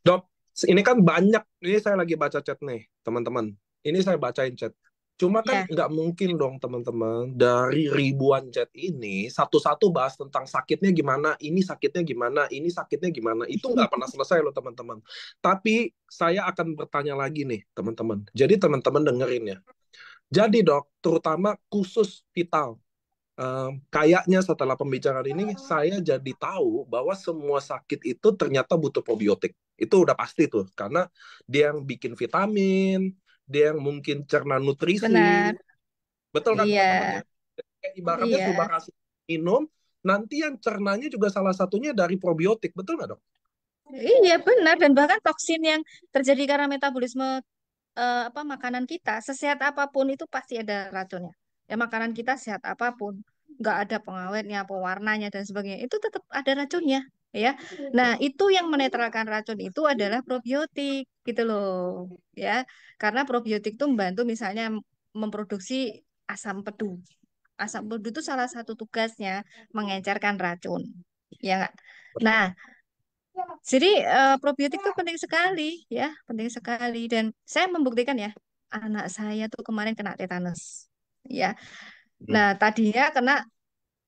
Dok, ini kan banyak. Ini saya lagi baca chat nih, teman-teman. Ini saya bacain chat. Cuma kan Ya, nggak mungkin dong, teman-teman. Dari ribuan chat ini, satu-satu bahas tentang sakitnya gimana, ini sakitnya gimana, ini sakitnya gimana. Itu nggak pernah selesai loh, teman-teman. Tapi saya akan bertanya lagi nih, teman-teman. Jadi teman-teman dengerin ya. Jadi dok, terutama khusus vital. Kayaknya setelah pembicaraan ini saya jadi tahu bahwa semua sakit itu ternyata butuh probiotik. Itu udah pasti tuh, karena dia yang bikin vitamin, dia yang mungkin cerna nutrisi. benar. Betul kan Iya, teman-teman ya? Kayak ibaratnya iya. subakasi minum, nanti yang cernanya juga salah satunya dari probiotik. Betul nggak dok? Iya, benar. Dan bahkan toksin yang terjadi karena metabolisme apa makanan kita, sesehat apapun itu pasti ada racunnya. Ya makanan kita sehat apapun, nggak ada pengawetnya, pewarnanya dan sebagainya, itu tetap ada racunnya, ya. Nah, itu yang menetralkan racun itu adalah probiotik, gitu loh, ya. Karena probiotik itu membantu misalnya memproduksi asam pedu. Asam pedu itu salah satu tugasnya mengencerkan racun, ya nggak? Nah, jadi probiotik itu penting sekali ya, penting sekali dan saya membuktikan ya, anak saya tuh kemarin kena tetanus. Ya. Hmm. Nah, tadinya kena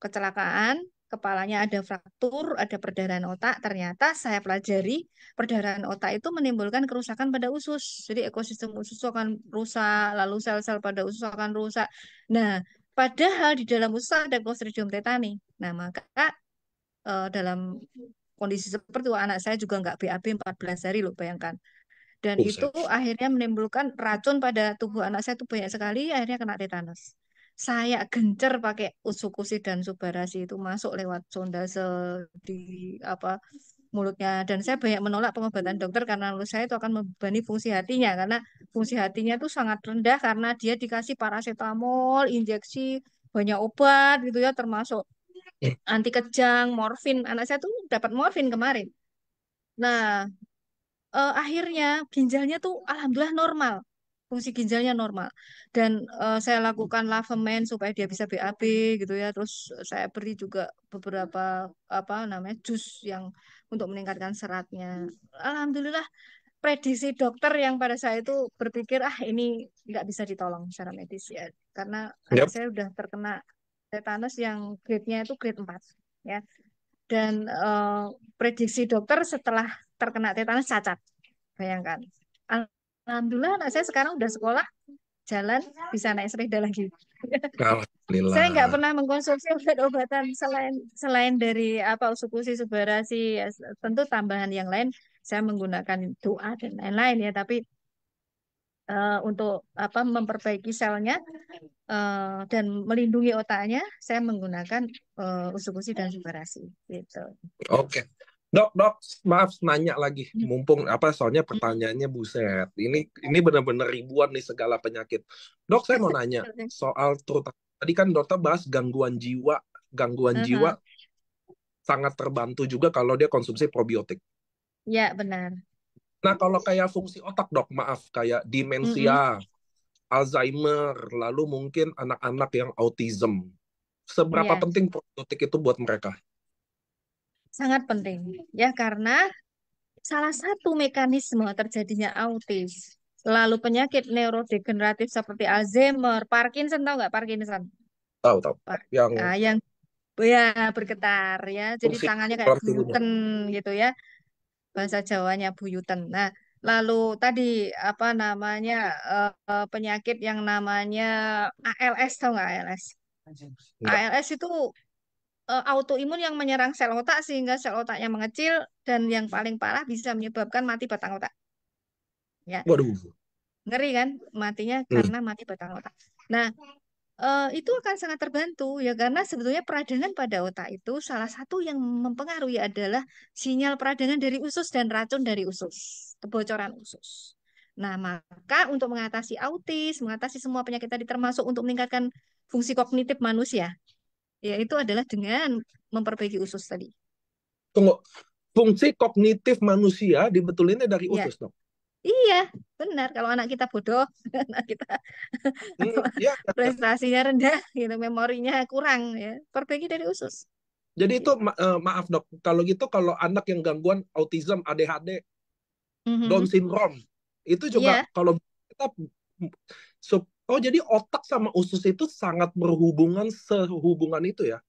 kecelakaan, kepalanya ada fraktur, ada perdarahan otak. Ternyata saya pelajari perdarahan otak itu menimbulkan kerusakan pada usus. Jadi ekosistem usus akan rusak, lalu sel-sel pada usus akan rusak. Nah, padahal di dalam usus ada Clostridium tetani. Nah, maka dalam kondisi seperti itu anak saya juga nggak BAB 14 hari loh, bayangkan. Dan itu Buset. akhirnya menimbulkan racun pada tubuh anak saya itu banyak sekali, akhirnya kena tetanus. Saya gencer pakai usukusi dan subarasi itu masuk lewat sondase di apa mulutnya, dan saya banyak menolak pengobatan dokter karena menurut saya itu akan membebani fungsi hatinya, karena fungsi hatinya itu sangat rendah karena dia dikasih paracetamol, injeksi, banyak obat gitu ya, termasuk anti kejang, morfin. Anak saya tuh dapat morfin kemarin. Nah, akhirnya ginjalnya tuh alhamdulillah normal. Fungsi ginjalnya normal. Dan saya lakukan Lavement supaya dia bisa BAB gitu ya. Terus saya beri juga beberapa apa namanya jus yang untuk meningkatkan seratnya. Alhamdulillah prediksi dokter yang pada saya itu berpikir ah ini nggak bisa ditolong secara medis ya. Karena anak Yap. saya udah terkena tetanus yang grade-nya itu grade 4 ya. Dan prediksi dokter setelah terkena tetanus cacat. Bayangkan. Alhamdulillah anak saya sekarang udah sekolah, jalan, bisa naik sepeda lagi. Saya nggak Alhamdulillah. pernah mengkonsumsi obat-obatan selain selain dari apa usukusi, subarasi, ya, tentu tambahan yang lain saya menggunakan doa dan lain-lain ya. Tapi untuk apa memperbaiki selnya dan melindungi otaknya, saya menggunakan usukusi dan subarasi. Gitu. Oke. Dok, dok, maaf nanya lagi. Mumpung apa soalnya pertanyaannya buset. Ini benar-benar ribuan nih segala penyakit. Dok, saya mau nanya soal terutama tadi kan dokter bahas gangguan jiwa. Gangguan jiwa Aha. sangat terbantu juga kalau dia konsumsi probiotik. Ya, benar. Nah, kalau kayak fungsi otak, Dok, maaf, kayak demensia, Mm-mm. Alzheimer, lalu mungkin anak-anak yang autism. Seberapa Iya, penting probiotik itu buat mereka? sangat penting. Ya, karena salah satu mekanisme terjadinya autis, lalu penyakit neurodegeneratif seperti Alzheimer, Parkinson, tahu nggak Parkinson? Tahu, tahu. Yang Yang ya bergetar ya, jadi fungsi tangannya kayak dalam tubuhnya. buyuten gitu ya, bahasa Jawanya buyuten. Nah, lalu tadi apa namanya penyakit yang namanya ALS, tahu nggak ALS? Enggak. ALS itu autoimun yang menyerang sel otak sehingga sel otaknya mengecil dan yang paling parah bisa menyebabkan mati batang otak. Ya, Waduh. ngeri kan? Matinya Hmm. karena mati batang otak. Nah, itu akan sangat terbantu ya karena sebetulnya peradangan pada otak itu salah satu yang mempengaruhi adalah sinyal peradangan dari usus dan racun dari usus, kebocoran usus. Nah, maka untuk mengatasi autis, mengatasi semua penyakit tadi termasuk untuk meningkatkan fungsi kognitif manusia, yaitu adalah dengan memperbaiki usus tadi. Tunggu. Fungsi kognitif manusia dibetulinnya dari Ya, usus, Dok. Iya, benar. Kalau anak kita bodoh, anak kita Ya, ya, ya. prestasinya rendah, gitu, memorinya kurang, ya perbaiki dari usus. Jadi itu Gitu. maaf dok, kalau gitu kalau anak yang gangguan autism, ADHD, Down Mhm. syndrome, itu juga Iya, kalau kita oh jadi otak sama usus itu sangat berhubungan sehubungan itu ya?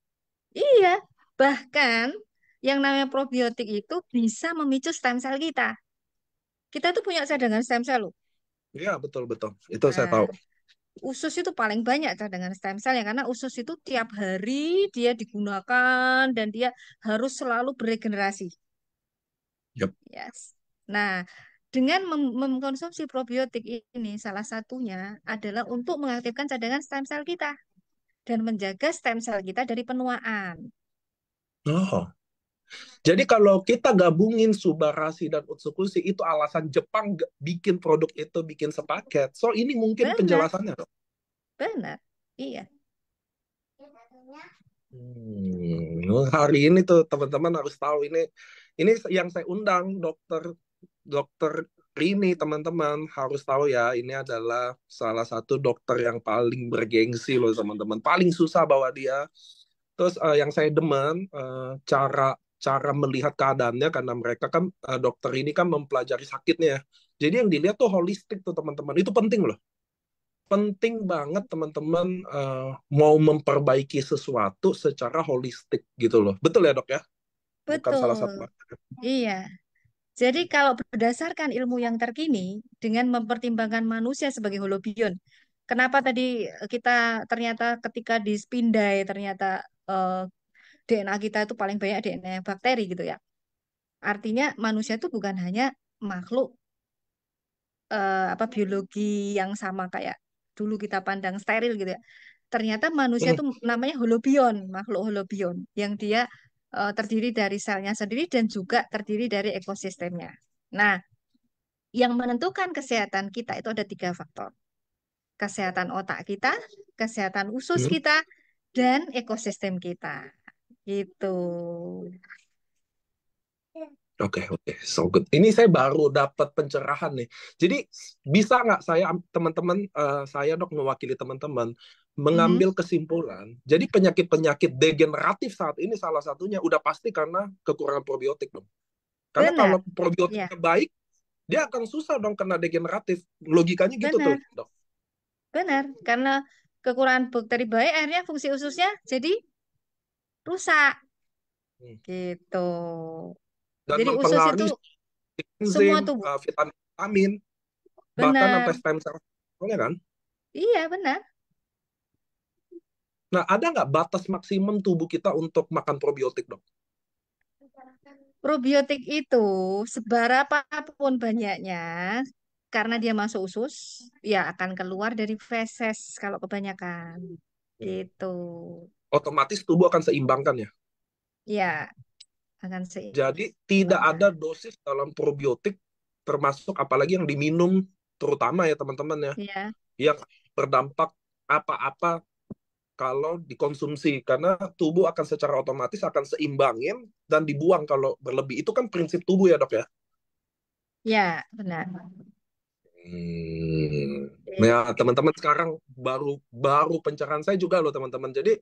iya. Bahkan yang namanya probiotik itu bisa memicu stem cell kita. Kita tuh punya cadangan stem cell loh. Iya betul betul, itu saya Nah, tahu. usus itu paling banyak cadangan stem cell ya karena usus itu tiap hari dia digunakan dan dia harus selalu beregenerasi. Yep. Yes. Nah, dengan mengkonsumsi probiotik ini salah satunya adalah untuk mengaktifkan cadangan stem cell kita dan menjaga stem cell kita dari penuaan. Oh, jadi kalau kita gabungin Subarasi dan Utsukushi itu alasan Jepang bikin produk itu bikin sepaket. So ini mungkin Benar, penjelasannya. benar. Iya. Hari ini tuh teman-teman harus tahu ini yang saya undang dokter dokter Rini teman-teman harus tahu ya ini adalah salah satu dokter yang paling bergengsi loh teman-teman paling susah bawa dia terus yang saya demen cara cara melihat keadaannya karena mereka kan dokter ini kan mempelajari sakitnya jadi yang dilihat tuh holistik tuh teman-teman itu penting loh penting banget teman-teman mau memperbaiki sesuatu secara holistik gitu loh. Betul ya dok ya? Bukan salah Betul. satu. Iya. Jadi kalau berdasarkan ilmu yang terkini dengan mempertimbangkan manusia sebagai holobion, kenapa tadi kita ternyata ketika dispindai ternyata eh, DNA kita itu paling banyak DNA bakteri gitu ya. Artinya manusia itu bukan hanya makhluk apa biologi yang sama kayak dulu kita pandang steril gitu ya. Ternyata manusia Hmm, itu namanya holobion, makhluk holobion yang dia terdiri dari selnya sendiri dan juga terdiri dari ekosistemnya. Nah, yang menentukan kesehatan kita itu ada tiga faktor. Kesehatan otak kita, kesehatan usus hmm. kita, dan ekosistem kita. Gitu. Oke, oke, so good. Ini saya baru dapat pencerahan nih. Jadi bisa nggak saya teman-teman saya dok mewakili teman-teman Mhm. mengambil kesimpulan. Jadi penyakit-penyakit degeneratif saat ini salah satunya udah pasti karena kekurangan probiotik dong. Karena Benar. kalau Ya, probiotiknya baik, dia akan susah dong kena degeneratif. Logikanya gitu tuh benar. dok. Benar. Karena kekurangan bakteri baik, akhirnya fungsi ususnya jadi rusak. Hmm. Gitu. Dan Jadi usus itu mempengaruhi semua enzim, tubuh. vitamin, bahkan sampai Benar. stem cell kan. Iya, benar. Nah, ada nggak batas maksimum tubuh kita untuk makan probiotik, dok? Probiotik itu seberapa pun banyaknya, karena dia masuk usus, ya akan keluar dari feses kalau kebanyakan. Hmm. Gitu. Otomatis tubuh akan seimbangkan ya. Ya, akan Jadi tidak ada seimbangkan. dosis dalam probiotik, termasuk apalagi yang diminum, terutama ya teman-teman ya, Ya, yang berdampak apa-apa kalau dikonsumsi. Karena tubuh akan secara otomatis akan seimbangin dan dibuang kalau berlebih. Itu kan prinsip tubuh ya, dok ya? ya, benar. Hmm. Eh, Ya, teman-teman sekarang baru baru pencerahan saya juga loh teman-teman. Jadi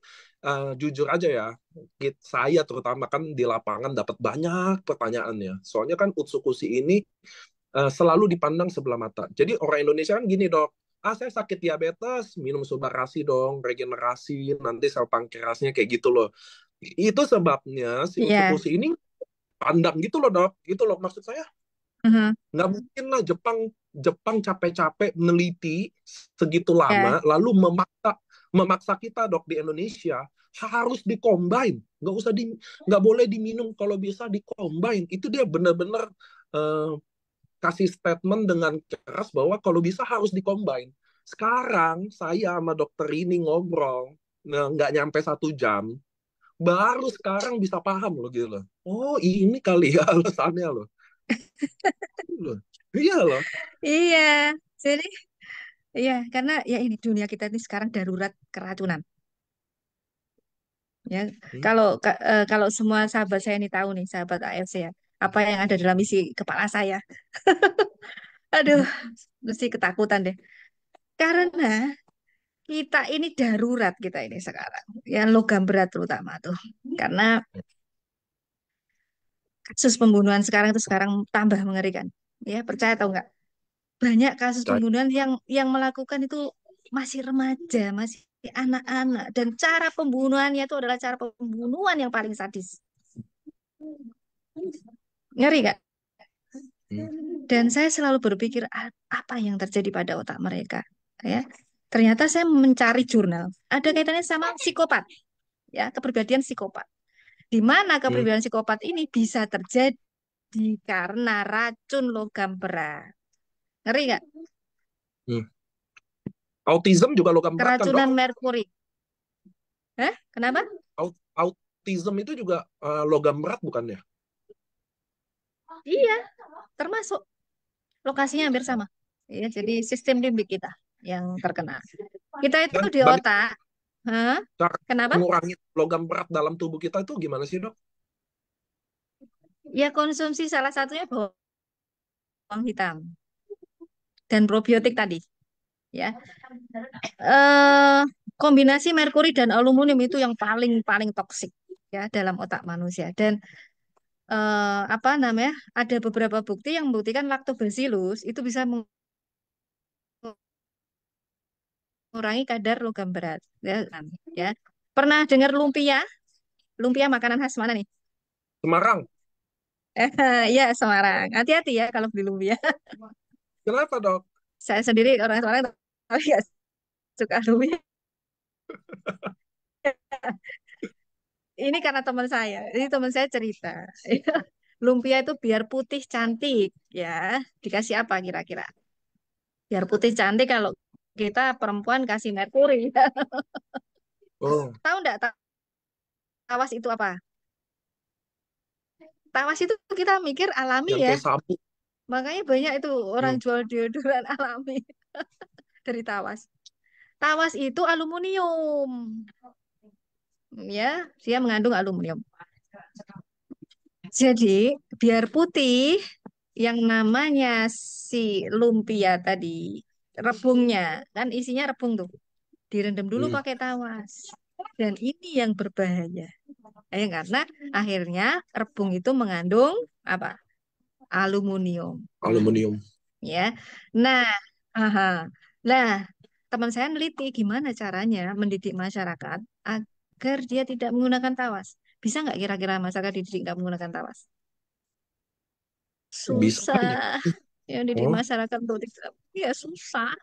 jujur aja ya, saya terutama kan di lapangan dapat banyak pertanyaannya. Soalnya kan Utsukushi ini selalu dipandang sebelah mata. Jadi orang Indonesia kan gini dok, saya sakit diabetes, minum Subarasi dong, regenerasi, nanti sel pankreasnya kayak gitu loh. Itu sebabnya si Iya. Utsukushi ini pandang gitu loh dok, gitu loh maksud saya Mhm. nggak mungkin lah Jepang Jepang capek-capek meneliti segitu Ya, lama lalu memaksa memaksa kita dok di Indonesia harus dikombin nggak boleh diminum kalau bisa dikombin itu dia benar-benar uh, kasih statement dengan keras bahwa kalau bisa harus dikombin sekarang saya sama dokter ini ngobrol nggak nyampe 1 jam baru sekarang bisa paham loh gitu loh oh ini kali ya alasannya loh. Loh. Iya loh. iya. Jadi, iya, karena ya ini dunia kita ini sekarang darurat keracunan. Ya, Hmm. kalau semua sahabat saya ini tahu nih, sahabat AFC ya, apa yang ada dalam isi kepala saya. Aduh, mesti ketakutan deh. Karena kita ini darurat kita ini sekarang. Ya logam berat terutama tuh. Karena kasus pembunuhan sekarang itu sekarang tambah mengerikan. Ya, percaya atau enggak? Banyak kasus Percaya. pembunuhan yang melakukan itu masih remaja, masih anak-anak dan cara pembunuhannya itu adalah cara pembunuhan yang paling sadis. Ngeri nggak? Hmm. Dan saya selalu berpikir apa yang terjadi pada otak mereka, ya. Ternyata saya mencari jurnal, ada kaitannya sama psikopat, ya, kepribadian psikopat. Di mana Hmm. kepribadian psikopat ini bisa terjadi karena racun logam berat. Ngeri nggak? Hmm. Autism juga logam berat kan, Dok? Keracunan merkuri. Kenapa? Autism itu juga logam berat bukan ya? Iya, termasuk lokasinya hampir sama. Ya, jadi sistem limbik kita yang terkena. Kita itu Dan di bagaimana otak. Hah? cara Kenapa? mengurangi logam berat dalam tubuh kita itu gimana sih, Dok? Ya konsumsi salah satunya bawang hitam dan probiotik tadi. Ya, eh, kombinasi merkuri dan aluminium itu yang paling paling toksik ya dalam otak manusia. Dan apa namanya? Ada beberapa bukti yang membuktikan lactobacillus itu bisa mengurangi kadar logam berat. Ya, ya. Pernah dengar lumpia? Lumpia makanan khas mana nih? Semarang. Ya, Semarang. Hati-hati ya kalau beli lumpia. Kenapa, Dok? Saya sendiri orang Semarang tapi nggak suka lumpia. Ini karena teman saya. Ini teman saya cerita. Lumpia itu biar putih cantik, ya. Dikasih apa kira-kira? Biar putih cantik kalau kita perempuan kasih merkuri. Oh, Tahu nggak tawas itu apa? Tawas itu kita mikir alami yang ya. kayak sabuk. Makanya banyak itu orang Hmm. jual deodoran alami dari tawas. Tawas itu aluminium, ya. Dia mengandung aluminium. Jadi biar putih, yang namanya si lumpia tadi, rebungnya kan isinya rebung tuh, direndam dulu Hmm. pakai tawas. Dan ini yang berbahaya. Karena akhirnya rebung itu mengandung apa? Aluminium. Aluminium. Ya. Nah, aha. Nah, teman saya neliti gimana caranya mendidik masyarakat agar dia tidak menggunakan tawas. Bisa nggak kira-kira masyarakat dididik nggak menggunakan tawas? Bisa aja. Susah. Yang didik Oh, masyarakat untuk tidak, ya susah.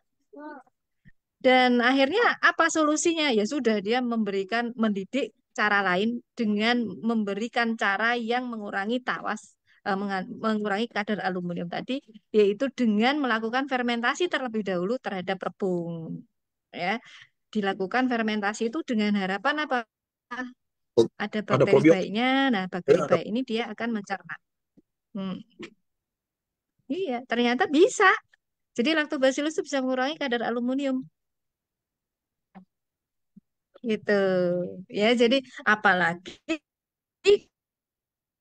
Dan akhirnya apa solusinya? Ya sudah, dia memberikan mendidik cara lain dengan memberikan cara yang mengurangi tawas, mengurangi kadar aluminium tadi, yaitu dengan melakukan fermentasi terlebih dahulu terhadap rebung. Ya, dilakukan fermentasi itu dengan harapan apa? Ada ada bakteri probiotik. baiknya. Nah, Ya, bakteri ada. baik ini dia akan mencerna. Hmm, iya, ternyata bisa. Jadi lactobacillus itu bisa mengurangi kadar aluminium. Gitu. Ya, jadi apalagi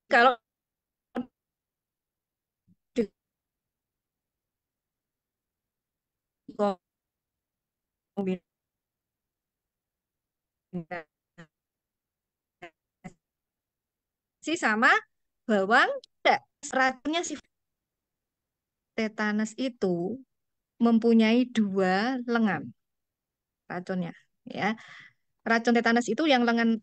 kalau dikombinasi sama bawang, enggak, racunnya si tetanus itu mempunyai dua lengan racunnya, ya. Racun tetanus itu yang lengan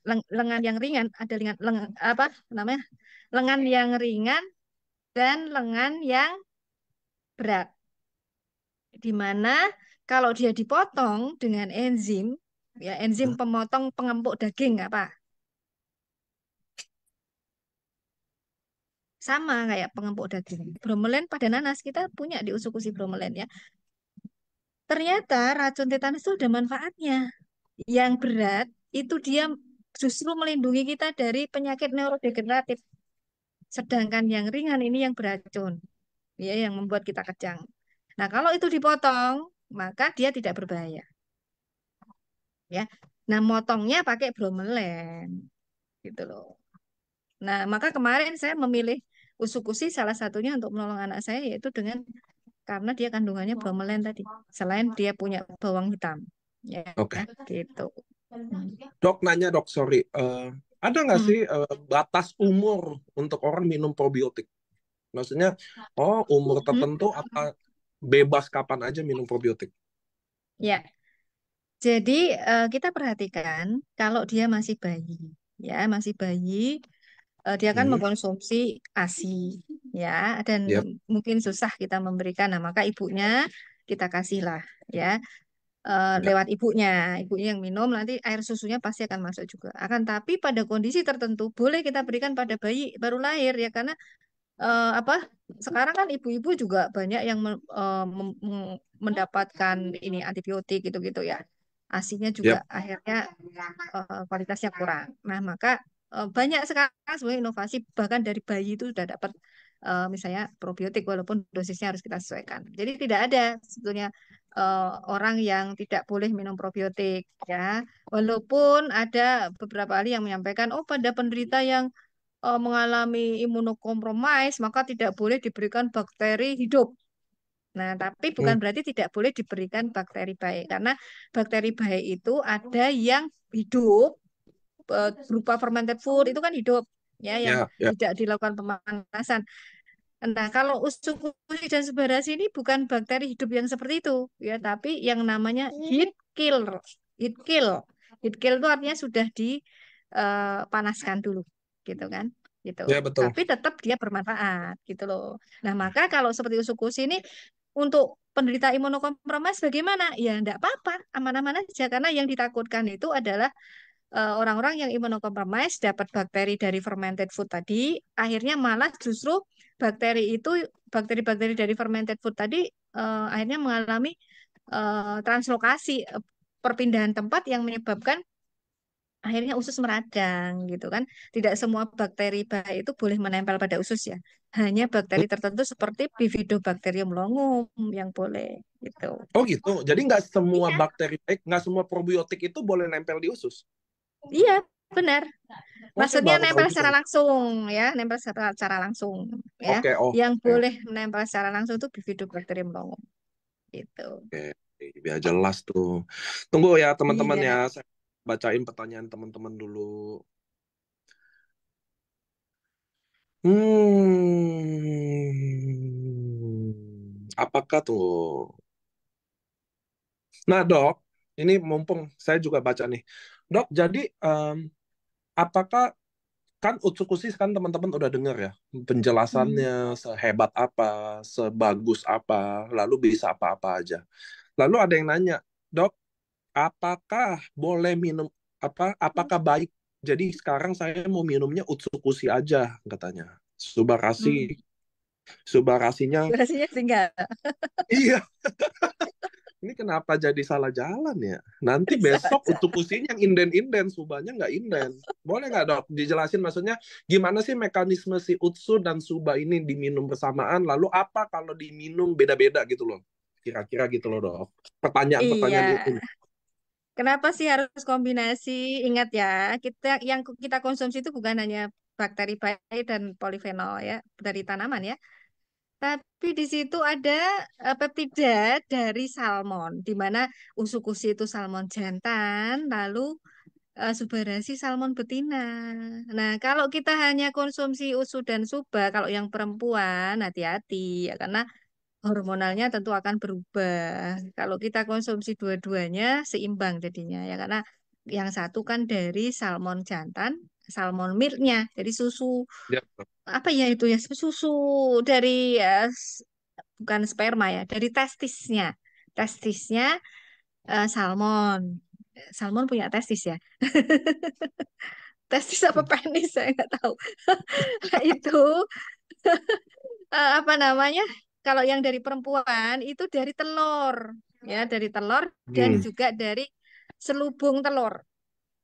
yang ringan, ada lengan apa namanya? Lengan yang ringan dan lengan yang berat. Di mana kalau dia dipotong dengan enzim, ya, enzim Hmm. pemotong pengempuk daging apa? Sama kayak pengempuk daging. Bromelain pada nanas kita punya di usus bromelain, ya. Ternyata racun tetanus itu ada manfaatnya. Yang berat itu dia justru melindungi kita dari penyakit neurodegeneratif. Sedangkan yang ringan ini yang beracun, ya, yang membuat kita kejang. Nah, kalau itu dipotong, maka dia tidak berbahaya, ya. Nah, motongnya pakai bromelain, gitu loh. Nah, maka kemarin saya memilih usukusi salah satunya untuk menolong anak saya yaitu dengan karena dia kandungannya bromelain tadi. Selain dia punya bawang hitam, ya, Oke. gitu. Dok nanya dok, sorry. Ada nggak Hmm. sih batas umur untuk orang minum probiotik? Maksudnya, oh umur Hmm. tertentu apa bebas kapan aja minum probiotik? Ya, jadi kita perhatikan kalau dia masih bayi, ya masih bayi, dia kan Hmm, mengkonsumsi ASI, ya, dan yep, mungkin susah kita memberikan, nah maka ibunya kita kasihlah, ya, ya, lewat ibunya yang minum nanti air susunya pasti akan masuk juga. Akan tapi pada kondisi tertentu boleh kita berikan pada bayi baru lahir ya karena apa sekarang kan ibu-ibu juga banyak yang mendapatkan ini antibiotik gitu-gitu ya. Asinya juga yep. akhirnya kualitasnya kurang. Nah, maka banyak sekarang sebenarnya inovasi bahkan dari bayi itu sudah dapat misalnya probiotik walaupun dosisnya harus kita sesuaikan. Jadi tidak ada sebetulnya orang yang tidak boleh minum probiotik ya. Walaupun ada beberapa ahli yang menyampaikan oh pada penderita yang mengalami imunokompromis, maka tidak boleh diberikan bakteri hidup. Nah, tapi Hmm, bukan berarti tidak boleh diberikan bakteri baik, karena bakteri baik itu ada yang hidup berupa fermented food itu kan hidup, ya, yang ya, ya. tidak dilakukan pemanasan. Nah, kalau usukusi dan subarasi ini bukan bakteri hidup yang seperti itu, ya, tapi yang namanya heat kill, heat kill, heat kill itu artinya sudah dipanaskan dulu, gitu kan, gitu. Ya betul. Tapi tetap dia bermanfaat, gitu loh. Nah, maka kalau seperti usukusi ini untuk penderita imunokompromis bagaimana? Ya, enggak apa-apa, aman-aman aja, karena yang ditakutkan itu adalah orang-orang yang imunokompromis dapat bakteri dari fermented food tadi, akhirnya malah justru bakteri itu, bakteri-bakteri dari fermented food tadi akhirnya mengalami translokasi, perpindahan tempat yang menyebabkan akhirnya usus meradang gitu kan. Tidak semua bakteri baik itu boleh menempel pada usus ya. Hanya bakteri tertentu seperti Bifidobacterium longum yang boleh gitu. Oh gitu. Jadi nggak semua Iya, bakteri baik, nggak semua probiotik itu boleh nempel di usus. iya, benar. Oh, saya Maksudnya baru tahu nempel juga secara nih. langsung ya, nempel secara langsung ya. Oke, oh, Yang oke, boleh nempel secara langsung itu Bifidobacterium longum gitu. oke. Biar jelas tuh. Tunggu ya teman-teman Iya. ya. Saya bacain pertanyaan teman-teman dulu. Apakah tuh? Nah, dok, ini mumpung saya juga baca nih. Dok, jadi apakah kan Utsukusis kan teman-teman udah dengar ya Hmm. penjelasannya sehebat apa, sebagus apa, lalu bisa apa-apa aja. Lalu ada yang nanya, dok, apakah boleh minum apakah baik? Jadi sekarang saya mau minumnya Utsukushi aja katanya. Subarasi, Hmm. subarasinya, Durasinya tinggal. iya. Ini kenapa jadi salah jalan ya? Nanti besok Saja. Utsukushi yang inden-inden, subanya nggak inden. Boleh nggak dok dijelasin maksudnya gimana sih mekanisme si Utsu dan Suba ini diminum bersamaan, lalu apa kalau diminum beda-beda gitu loh? Kira-kira gitu loh dok. Iya. Pertanyaan-pertanyaan itu. Kenapa sih harus kombinasi? Ingat ya, kita yang kita konsumsi itu bukan hanya bakteri baik dan polifenol ya dari tanaman ya. Tapi di situ ada peptida dari salmon, di mana usukusi itu salmon jantan, lalu subarasi salmon betina. Nah, kalau kita hanya konsumsi usu dan suba, kalau yang perempuan hati-hati ya, karena hormonalnya tentu akan berubah. Kalau kita konsumsi dua-duanya seimbang jadinya ya, karena yang satu kan dari salmon jantan, salmon milknya, jadi susu Ya, apa ya itu ya susu dari bukan sperma ya, dari testisnya. Testisnya salmon. Salmon punya testis ya. Testis apa penis saya nggak tahu. Nah, itu apa namanya? Kalau yang dari perempuan itu dari telur, ya dari telur dan hmm. juga dari selubung telur.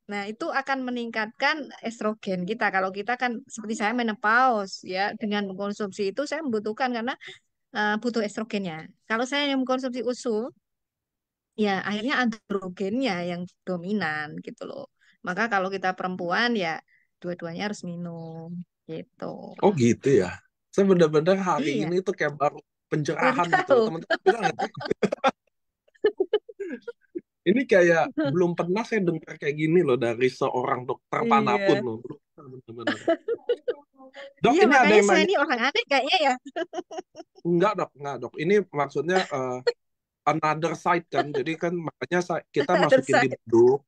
Nah, itu akan meningkatkan estrogen kita. Kalau kita kan seperti saya menopause ya, dengan mengkonsumsi itu saya membutuhkan karena butuh estrogennya. Kalau saya yang mengkonsumsi usul, ya akhirnya androgennya yang dominan gitu loh. Maka kalau kita perempuan ya dua-duanya harus minum gitu. Oh gitu ya. Saya benar-benar hari Iya. ini tuh kayak baru Baru pencerahan gitu. tahu. Teman-teman bisa nggak sih? Ini kayak belum pernah saya dengar kayak gini loh dari seorang dokter manapun Iya. loh. Belum pernah benar-benar. Dok, Iya, ini ada makanya yang saya nanya. ini orang aneh kayaknya ya. Enggak dok, enggak dok. Ini maksudnya another side kan. Jadi kan makanya kita Ada masukin di saya. beduk.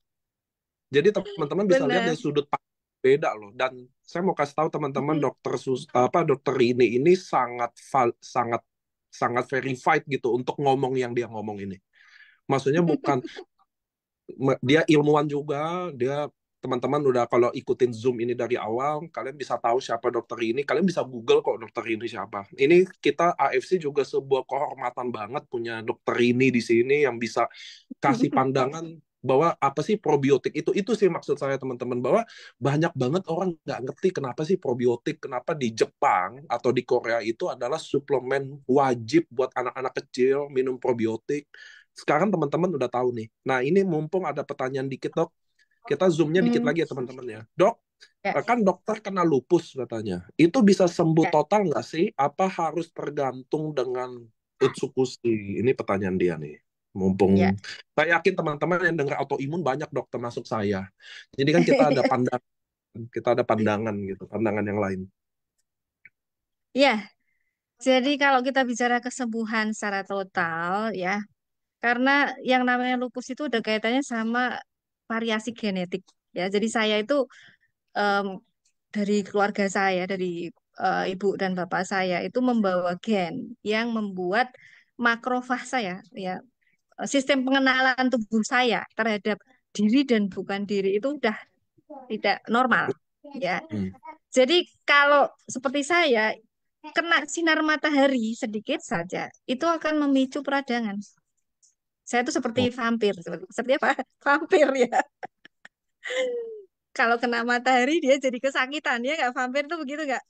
Jadi teman-teman bisa lihat Benar. dari sudut pandang beda loh. Dan saya mau kasih tahu teman-teman dokter ini sangat sangat sangat verified gitu untuk ngomong yang dia ngomong ini. Maksudnya bukan dia ilmuwan juga, dia teman-teman udah kalau ikutin Zoom ini dari awal, kalian bisa tahu siapa dokter ini, kalian bisa Google kok dokter ini siapa. Ini kita AFC juga sebuah kehormatan banget punya dokter ini di sini yang bisa kasih pandangan bahwa apa sih probiotik itu sih maksud saya teman-teman bahwa banyak banget orang nggak ngerti kenapa sih probiotik, kenapa di Jepang atau di Korea itu adalah suplemen wajib buat anak-anak kecil minum probiotik. Sekarang teman-teman udah tahu nih. Nah, ini mumpung ada pertanyaan dikit, Dok. Kita zoomnya dikit Hmm, lagi ya, teman-teman ya. Dok, ya, kan dokter kena lupus katanya. Itu bisa sembuh ya, total nggak sih? Apa harus tergantung dengan Utsukushi? Ini pertanyaan dia nih. ya. Mumpung saya yakin teman-teman yang dengar autoimun banyak dok termasuk saya. Jadi kan kita ada pandangan gitu, pandangan yang lain. Ya, jadi kalau kita bicara kesembuhan secara total ya, karena yang namanya lupus itu udah kaitannya sama variasi genetik ya. Jadi saya itu em, dari keluarga saya, dari ibu dan bapak saya itu membawa gen yang membuat makrofag saya, ya, sistem pengenalan tubuh saya terhadap diri dan bukan diri itu udah tidak normal, ya. Hmm. Jadi kalau seperti saya kena sinar matahari sedikit saja, itu akan memicu peradangan. Saya itu seperti Oh. vampir, seperti apa? Vampir ya. Kalau kena matahari dia jadi kesakitan ya, nggak vampir tuh begitu nggak?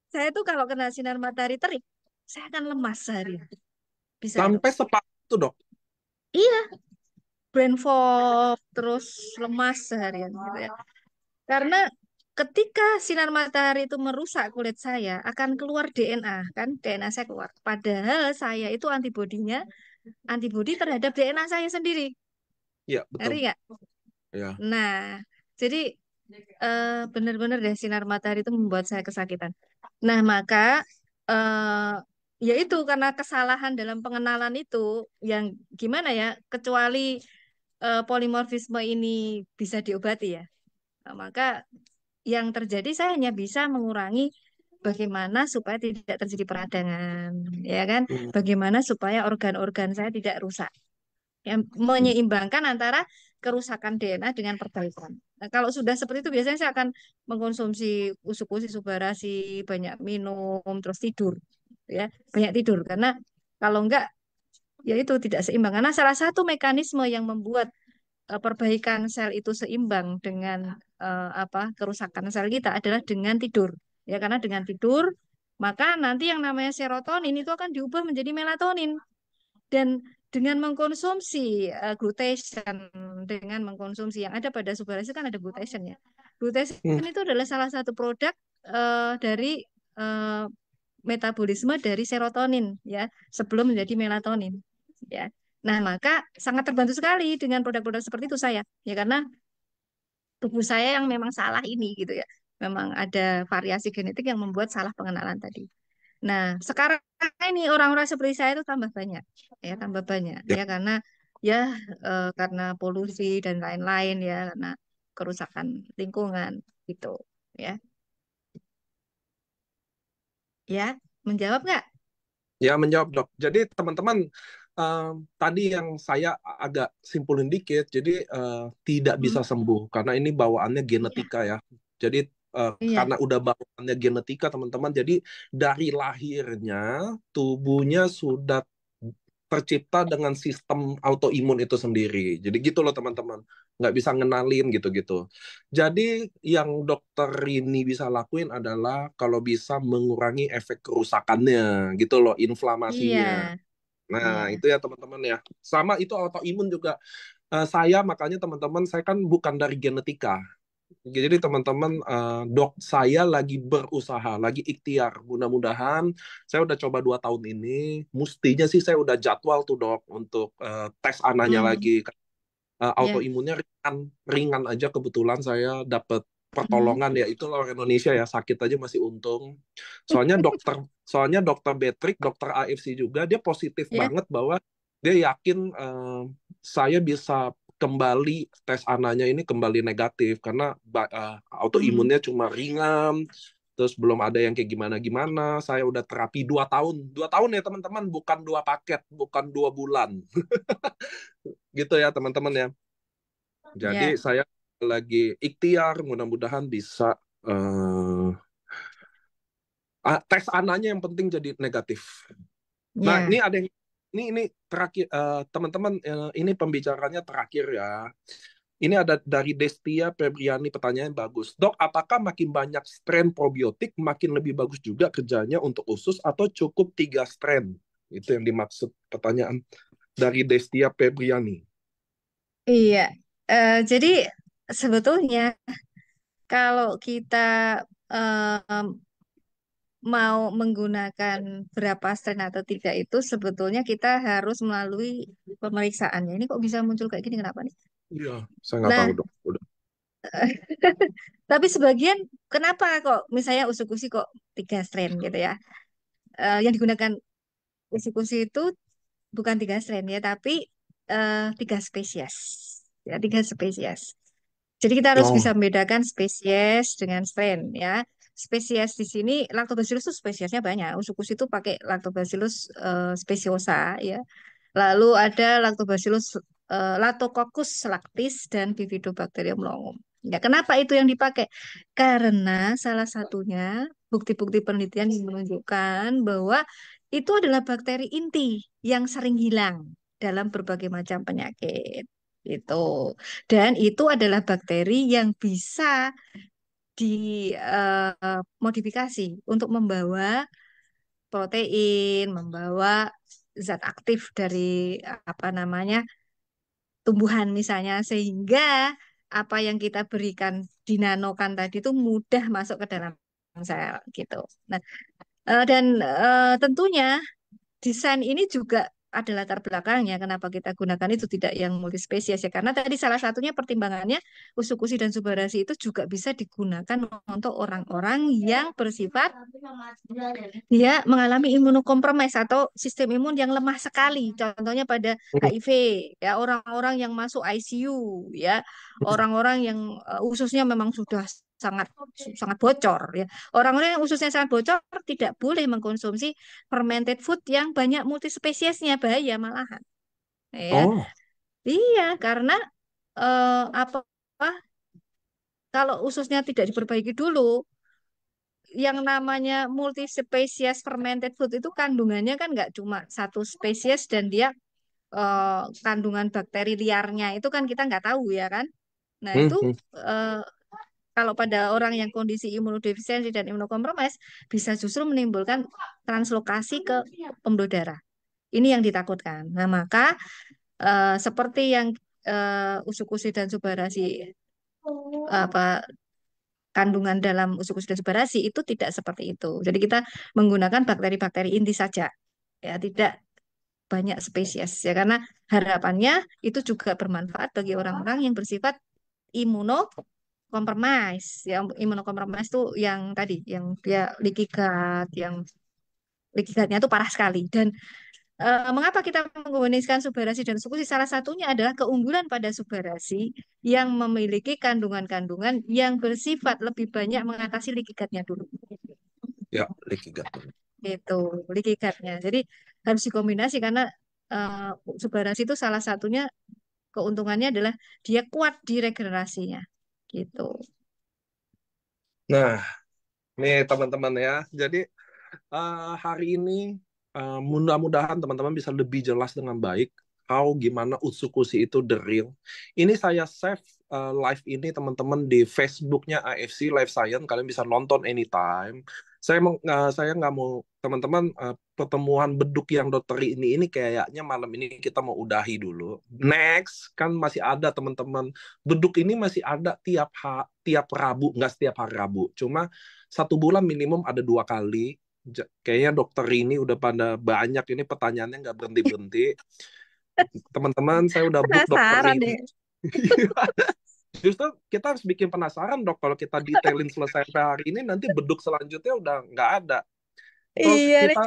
Saya tuh kalau kena sinar matahari terik, saya akan lemas sehari. Bisa itu. Sampai separah itu dok. Iya, brain fog, terus lemas seharian gitu ya. Karena ketika sinar matahari itu merusak kulit saya, akan keluar DNA, kan? DNA saya keluar. Padahal saya itu antibodi terhadap DNA saya sendiri. Iya Ngerti betul. nggak? Ya. Nah, jadi benar-benar deh sinar matahari itu membuat saya kesakitan. Nah, maka eh ya itu karena kesalahan dalam pengenalan itu yang gimana ya, kecuali polimorfisme ini bisa diobati ya. Nah, maka yang terjadi saya hanya bisa mengurangi bagaimana supaya tidak terjadi peradangan, ya kan? Hmm. Bagaimana supaya organ-organ saya tidak rusak. Yang Hmm. menyeimbangkan antara kerusakan DNA dengan perbaikan. Nah, kalau sudah seperti itu biasanya saya akan mengkonsumsi usus-usus subarasi, banyak minum, terus tidur, ya, banyak tidur karena kalau enggak ya itu tidak seimbang. Karena salah satu mekanisme yang membuat perbaikan sel itu seimbang dengan kerusakan sel kita adalah dengan tidur. Ya, karena dengan tidur maka nanti yang namanya serotonin itu akan diubah menjadi melatonin dan dengan mengkonsumsi glutation, dengan mengkonsumsi yang ada pada subarasi kan ada glutation ya. Hmm. Glutation itu adalah salah satu produk dari eh, metabolisme dari serotonin ya sebelum menjadi melatonin ya. Nah, maka sangat terbantu sekali dengan produk-produk seperti itu saya ya karena tubuh saya yang memang salah ini gitu ya. Memang ada variasi genetik yang membuat salah pengenalan tadi. Nah, sekarang ini orang-orang seperti saya itu tambah banyak Ya. ya ya karena polusi dan lain-lain ya, karena kerusakan lingkungan gitu ya. Ya, menjawab nggak? Ya, menjawab dok. Jadi teman-teman tadi yang saya agak simpulin dikit, jadi tidak Hmm, bisa sembuh karena ini bawaannya iya, genetika ya. Jadi iya, karena udah bawaannya genetika teman-teman, jadi dari lahirnya tubuhnya sudah tercipta dengan sistem autoimun itu sendiri. Jadi gitu loh teman-teman, nggak bisa ngenalin gitu-gitu. Jadi yang dokter ini bisa lakuin adalah kalau bisa mengurangi efek kerusakannya gitu loh, iya, inflamasinya. Nah, iya. itu ya teman-teman ya. Sama itu autoimun juga. Saya makanya teman-teman, saya kan bukan dari genetika. Jadi teman-teman, dok saya lagi berusaha, lagi ikhtiar. Mudah-mudahan saya udah coba 2 tahun ini. Mestinya sih saya udah jadwal tuh dok untuk tes anaknya Hmm, lagi. ya. Autoimunnya ringan, ringan aja kebetulan saya dapat Hmm. pertolongan ya itu orang Indonesia ya sakit aja masih untung. Soalnya dokter Patrick, dokter AFC juga dia positif Ya. banget bahwa dia yakin saya bisa kembali tes anaknya ini kembali negatif karena Hmm. autoimunnya cuma ringan, terus belum ada yang kayak gimana-gimana. Saya udah terapi 2 tahun, 2 tahun ya teman-teman, bukan 2 paket, bukan 2 bulan, gitu ya teman-teman ya. Jadi Ya. saya lagi ikhtiar, mudah-mudahan bisa eh, tes anaknya yang penting jadi negatif. Nah, ini Ya. ada yang ini terakhir teman-teman, ini pembicaranya terakhir ya. Ini ada dari Destia Febriani, pertanyaan bagus. Dok, apakah makin banyak strain probiotik makin lebih bagus juga kerjanya untuk usus atau cukup 3 strain? Itu yang dimaksud pertanyaan dari Destia Febriani. Iya. Jadi sebetulnya kalau kita eh, mau menggunakan berapa strain atau tidak itu sebetulnya kita harus melalui pemeriksaannya. Ini kok bisa muncul kayak gini kenapa nih? Iya, saya nggak tahu Nah, dok. Udah. tapi sebagian kenapa kok misalnya usus-usus kok 3 strain gitu ya? Yang digunakan usus-usus itu bukan 3 strain ya, tapi 3 spesies. Ya, 3 spesies. Jadi kita harus bisa Oh, membedakan spesies dengan strain ya. Spesies di sini Lactobacillus itu spesiesnya banyak. Usus itu pakai Lactobacillus speciosa ya. Lalu ada Lactobacillus Lactococcus lactis dan Bifidobacterium longum. Ya, kenapa itu yang dipakai? Karena salah satunya bukti-bukti penelitian yang menunjukkan bahwa itu adalah bakteri inti yang sering hilang dalam berbagai macam penyakit. Itu. Dan itu adalah bakteri yang bisa dimodifikasi untuk membawa protein, membawa zat aktif dari apa namanya tumbuhan misalnya, sehingga apa yang kita berikan dinanokan tadi itu mudah masuk ke dalam sel gitu. Nah, dan tentunya desain ini juga ada latar belakangnya kenapa kita gunakan itu tidak yang multispesies ya karena tadi salah satunya pertimbangannya usukusi dan subarasi itu juga bisa digunakan untuk orang-orang yang bersifat dia mengalami imunokompromis atau sistem imun yang lemah sekali contohnya pada HIV ya orang-orang yang masuk ICU ya orang-orang yang ususnya memang sudah sangat sangat bocor ya orang-orang yang ususnya sangat bocor tidak boleh mengkonsumsi fermented food yang banyak multispesiesnya bahaya malahan ya oh, iya karena apa kalau ususnya tidak diperbaiki dulu yang namanya multispesies fermented food itu kandungannya kan nggak cuma satu spesies dan dia kandungan bakteri liarnya itu kan kita nggak tahu ya kan nah itu hmm, hmm. eh, kalau pada orang yang kondisi imunodefisiensi dan imunokompromis bisa justru menimbulkan translokasi ke pembuluh darah. Ini yang ditakutkan. Nah, maka seperti yang usukusi dan subarasi apa kandungan dalam usukusi dan subarasi itu tidak seperti itu. Jadi kita menggunakan bakteri-bakteri inti saja, ya tidak banyak spesies ya karena harapannya itu juga bermanfaat bagi orang-orang yang bersifat imunokompromis. Yang imunokompromis itu yang tadi, yang dia leaky gut, yang leaky gut-nya itu parah sekali dan mengapa kita menggunakan subarasi dan sukusi? Salah satunya adalah keunggulan pada subarasi yang memiliki kandungan-kandungan yang bersifat lebih banyak mengatasi leaky gut-nya dulu. Ya, leaky gut. Itu leaky gut-nya. Jadi harus dikombinasi karena uh, subarasi itu salah satunya keuntungannya adalah dia kuat di regenerasinya. Gitu. Nah, nih teman-teman ya. Jadi hari ini mudah-mudahan teman-teman bisa lebih jelas dengan baik tahu gimana Utsukushi itu the real. Ini saya save live ini teman-teman di Facebooknya AFC Life Science, kalian bisa nonton anytime. Saya nggak mau teman-teman, pertemuan beduk yang dokter ini kayaknya malam ini kita mau udahi dulu. Next kan masih ada teman-teman, beduk ini masih ada tiap Rabu, nggak setiap hari Rabu, cuma 1 bulan minimum ada 2 kali. Kayaknya dokter ini udah pada banyak ini pertanyaannya nggak berhenti berhenti. Teman-teman, saya udah book dokter Penasaran ini. deh. Justru kita harus bikin penasaran, dok. Kalau kita detailin selesai sampai hari ini, nanti beduk selanjutnya udah nggak ada. Terus Iya nih.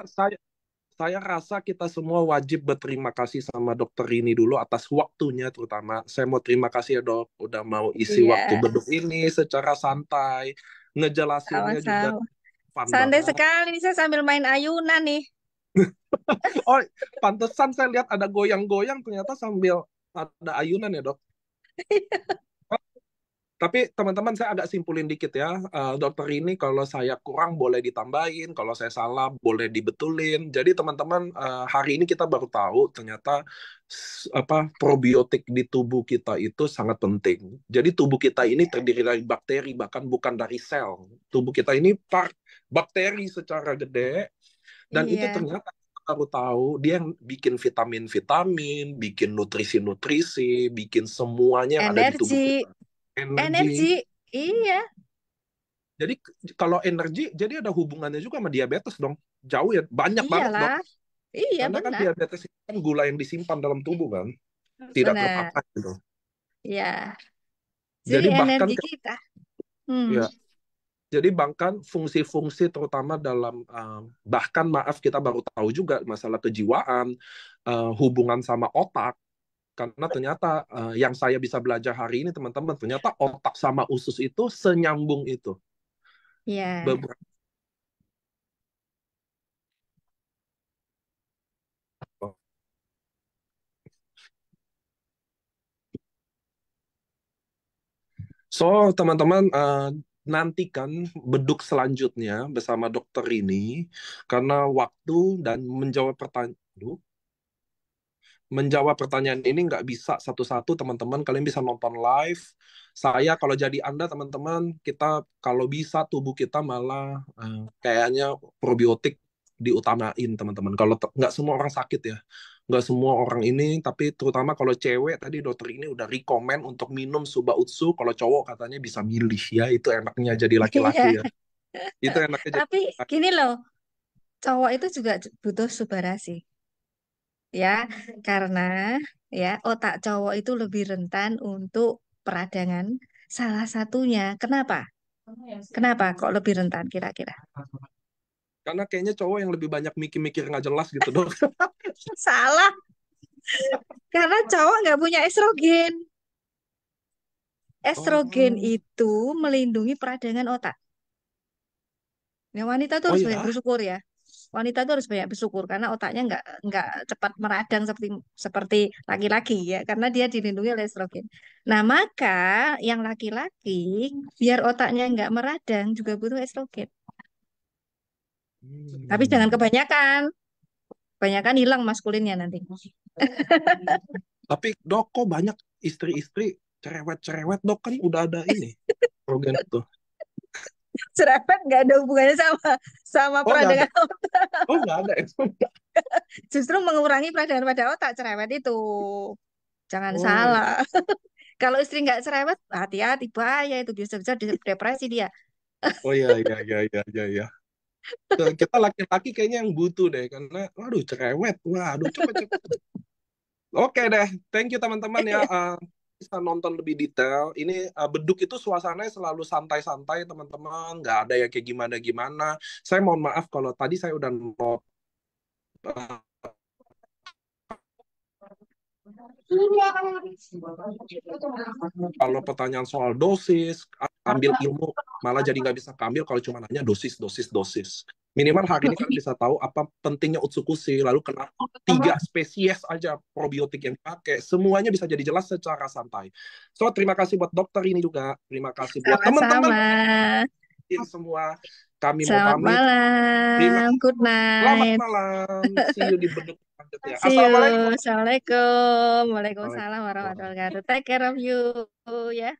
saya rasa kita semua wajib berterima kasih sama dokter ini dulu atas waktunya, terutama. Saya mau terima kasih ya, dok, udah mau isi waktu Iya, beduk ini secara santai, ngejelasinnya juga sama-sama. fun Santai banget. sekali nih saya sambil main ayunan nih. Oh, pantesan saya lihat ada goyang-goyang, ternyata sambil ada ayunan ya, dok. Tapi teman-teman, saya agak simpulin dikit ya. Dokter ini kalau saya kurang boleh ditambahin, kalau saya salah boleh dibetulin. Jadi teman-teman, hari ini kita baru tahu ternyata probiotik di tubuh kita itu sangat penting. Jadi tubuh kita ini terdiri dari bakteri, bahkan bukan dari sel. Tubuh kita ini bakteri secara gede, dan itu Iya, ternyata baru tahu dia yang bikin vitamin-vitamin, bikin nutrisi-nutrisi, bikin semuanya yang ada di tubuh energi, kita. Energi. energi. Iya, Jadi kalau energi, jadi ada hubungannya juga sama diabetes dong. Jauh ya, banyak banget dok. iyalah. Iya, Karena kan benar. diabetes itu kan gula yang disimpan dalam tubuh kan, tidak Benar. terpakai gitu. Iya. Jadi Jadi bahkan energi kita. Hmm. ya, jadi bahkan fungsi-fungsi terutama dalam, bahkan maaf kita baru tahu juga masalah kejiwaan, hubungan sama otak. Karena ternyata yang saya bisa belajar hari ini teman-teman, ternyata otak sama usus itu senyambung itu. Iya. Beberapa So, teman-teman, nantikan beduk selanjutnya bersama dokter ini, karena waktu dan menjawab pertanyaan ini nggak bisa satu-satu, teman-teman. Kalian bisa nonton live. Saya, kalau jadi Anda, teman-teman, kita kalau bisa tubuh kita malah kayaknya probiotik diutamain, teman-teman. Kalau nggak semua orang sakit ya. Nggak semua orang ini, tapi terutama kalau cewek, tadi dokter ini udah rekomen untuk minum Suba Utsu. Kalau cowok katanya bisa milih ya, itu enaknya jadi Iya. laki-laki ya. Itu enaknya jadi Tapi laki-laki. gini loh, cowok itu juga butuh subarasi. Ya, karena ya otak cowok itu lebih rentan untuk peradangan. Salah satunya, kenapa? Kenapa kok lebih rentan kira-kira? Karena kayaknya cowok yang lebih banyak mikir-mikir nggak jelas gitu dong. Salah, karena cowok nggak punya estrogen. Estrogen Oh, itu melindungi peradangan otak. Ya, wanita tuh oh harus banyak ya. bersyukur ya. Wanita tuh harus banyak bersyukur karena otaknya nggak cepat meradang seperti seperti laki-laki ya, karena dia dilindungi oleh estrogen. Nah, maka yang laki-laki biar otaknya nggak meradang juga butuh estrogen. Tapi jangan Hmm. kebanyakan. Kebanyakan hilang maskulinnya nanti. Tapi dok, kok banyak istri-istri cerewet-cerewet, dok, kan udah ada ini program itu. Cerewet nggak ada hubungannya sama sama Oh nggak ada, peradangan otak. oh nggak ada itu. Justru mengurangi peradangan pada otak cerewet itu. Jangan Oh, salah. Kalau istri nggak cerewet, hati-hati bahaya itu bisa-bisa depresi dia. oh ya ya ya ya ya ya. Kita laki-laki kayaknya yang butuh deh, karena waduh cerewet, waduh coba coba. Oke deh, thank you teman-teman ya. Bisa nonton lebih detail. Ini beduk itu suasananya selalu santai-santai teman-teman, nggak ada yang kayak gimana-gimana. Saya mohon maaf kalau tadi saya udah kalau pertanyaan soal dosis, ambil ilmu, malah jadi nggak bisa ambil kalau cuma nanya dosis, dosis, dosis. Minimal hari ini kalian bisa tahu apa pentingnya Utsukushi, lalu kenapa 3 spesies aja probiotik yang dipakai, semuanya bisa jadi jelas secara santai. So, terima kasih buat dokter ini juga, terima kasih buat teman-teman Sama-sama. semua. Kami mau Selamat pamit. Terima malam. Good Selamat night. malam. See you di bentuk selanjutnya. See you. Assalamualaikum. Assalamualaikum. Waalaikumsalam Waalaikumsalam. warahmatullahi wabarakatuh. Take care of you ya.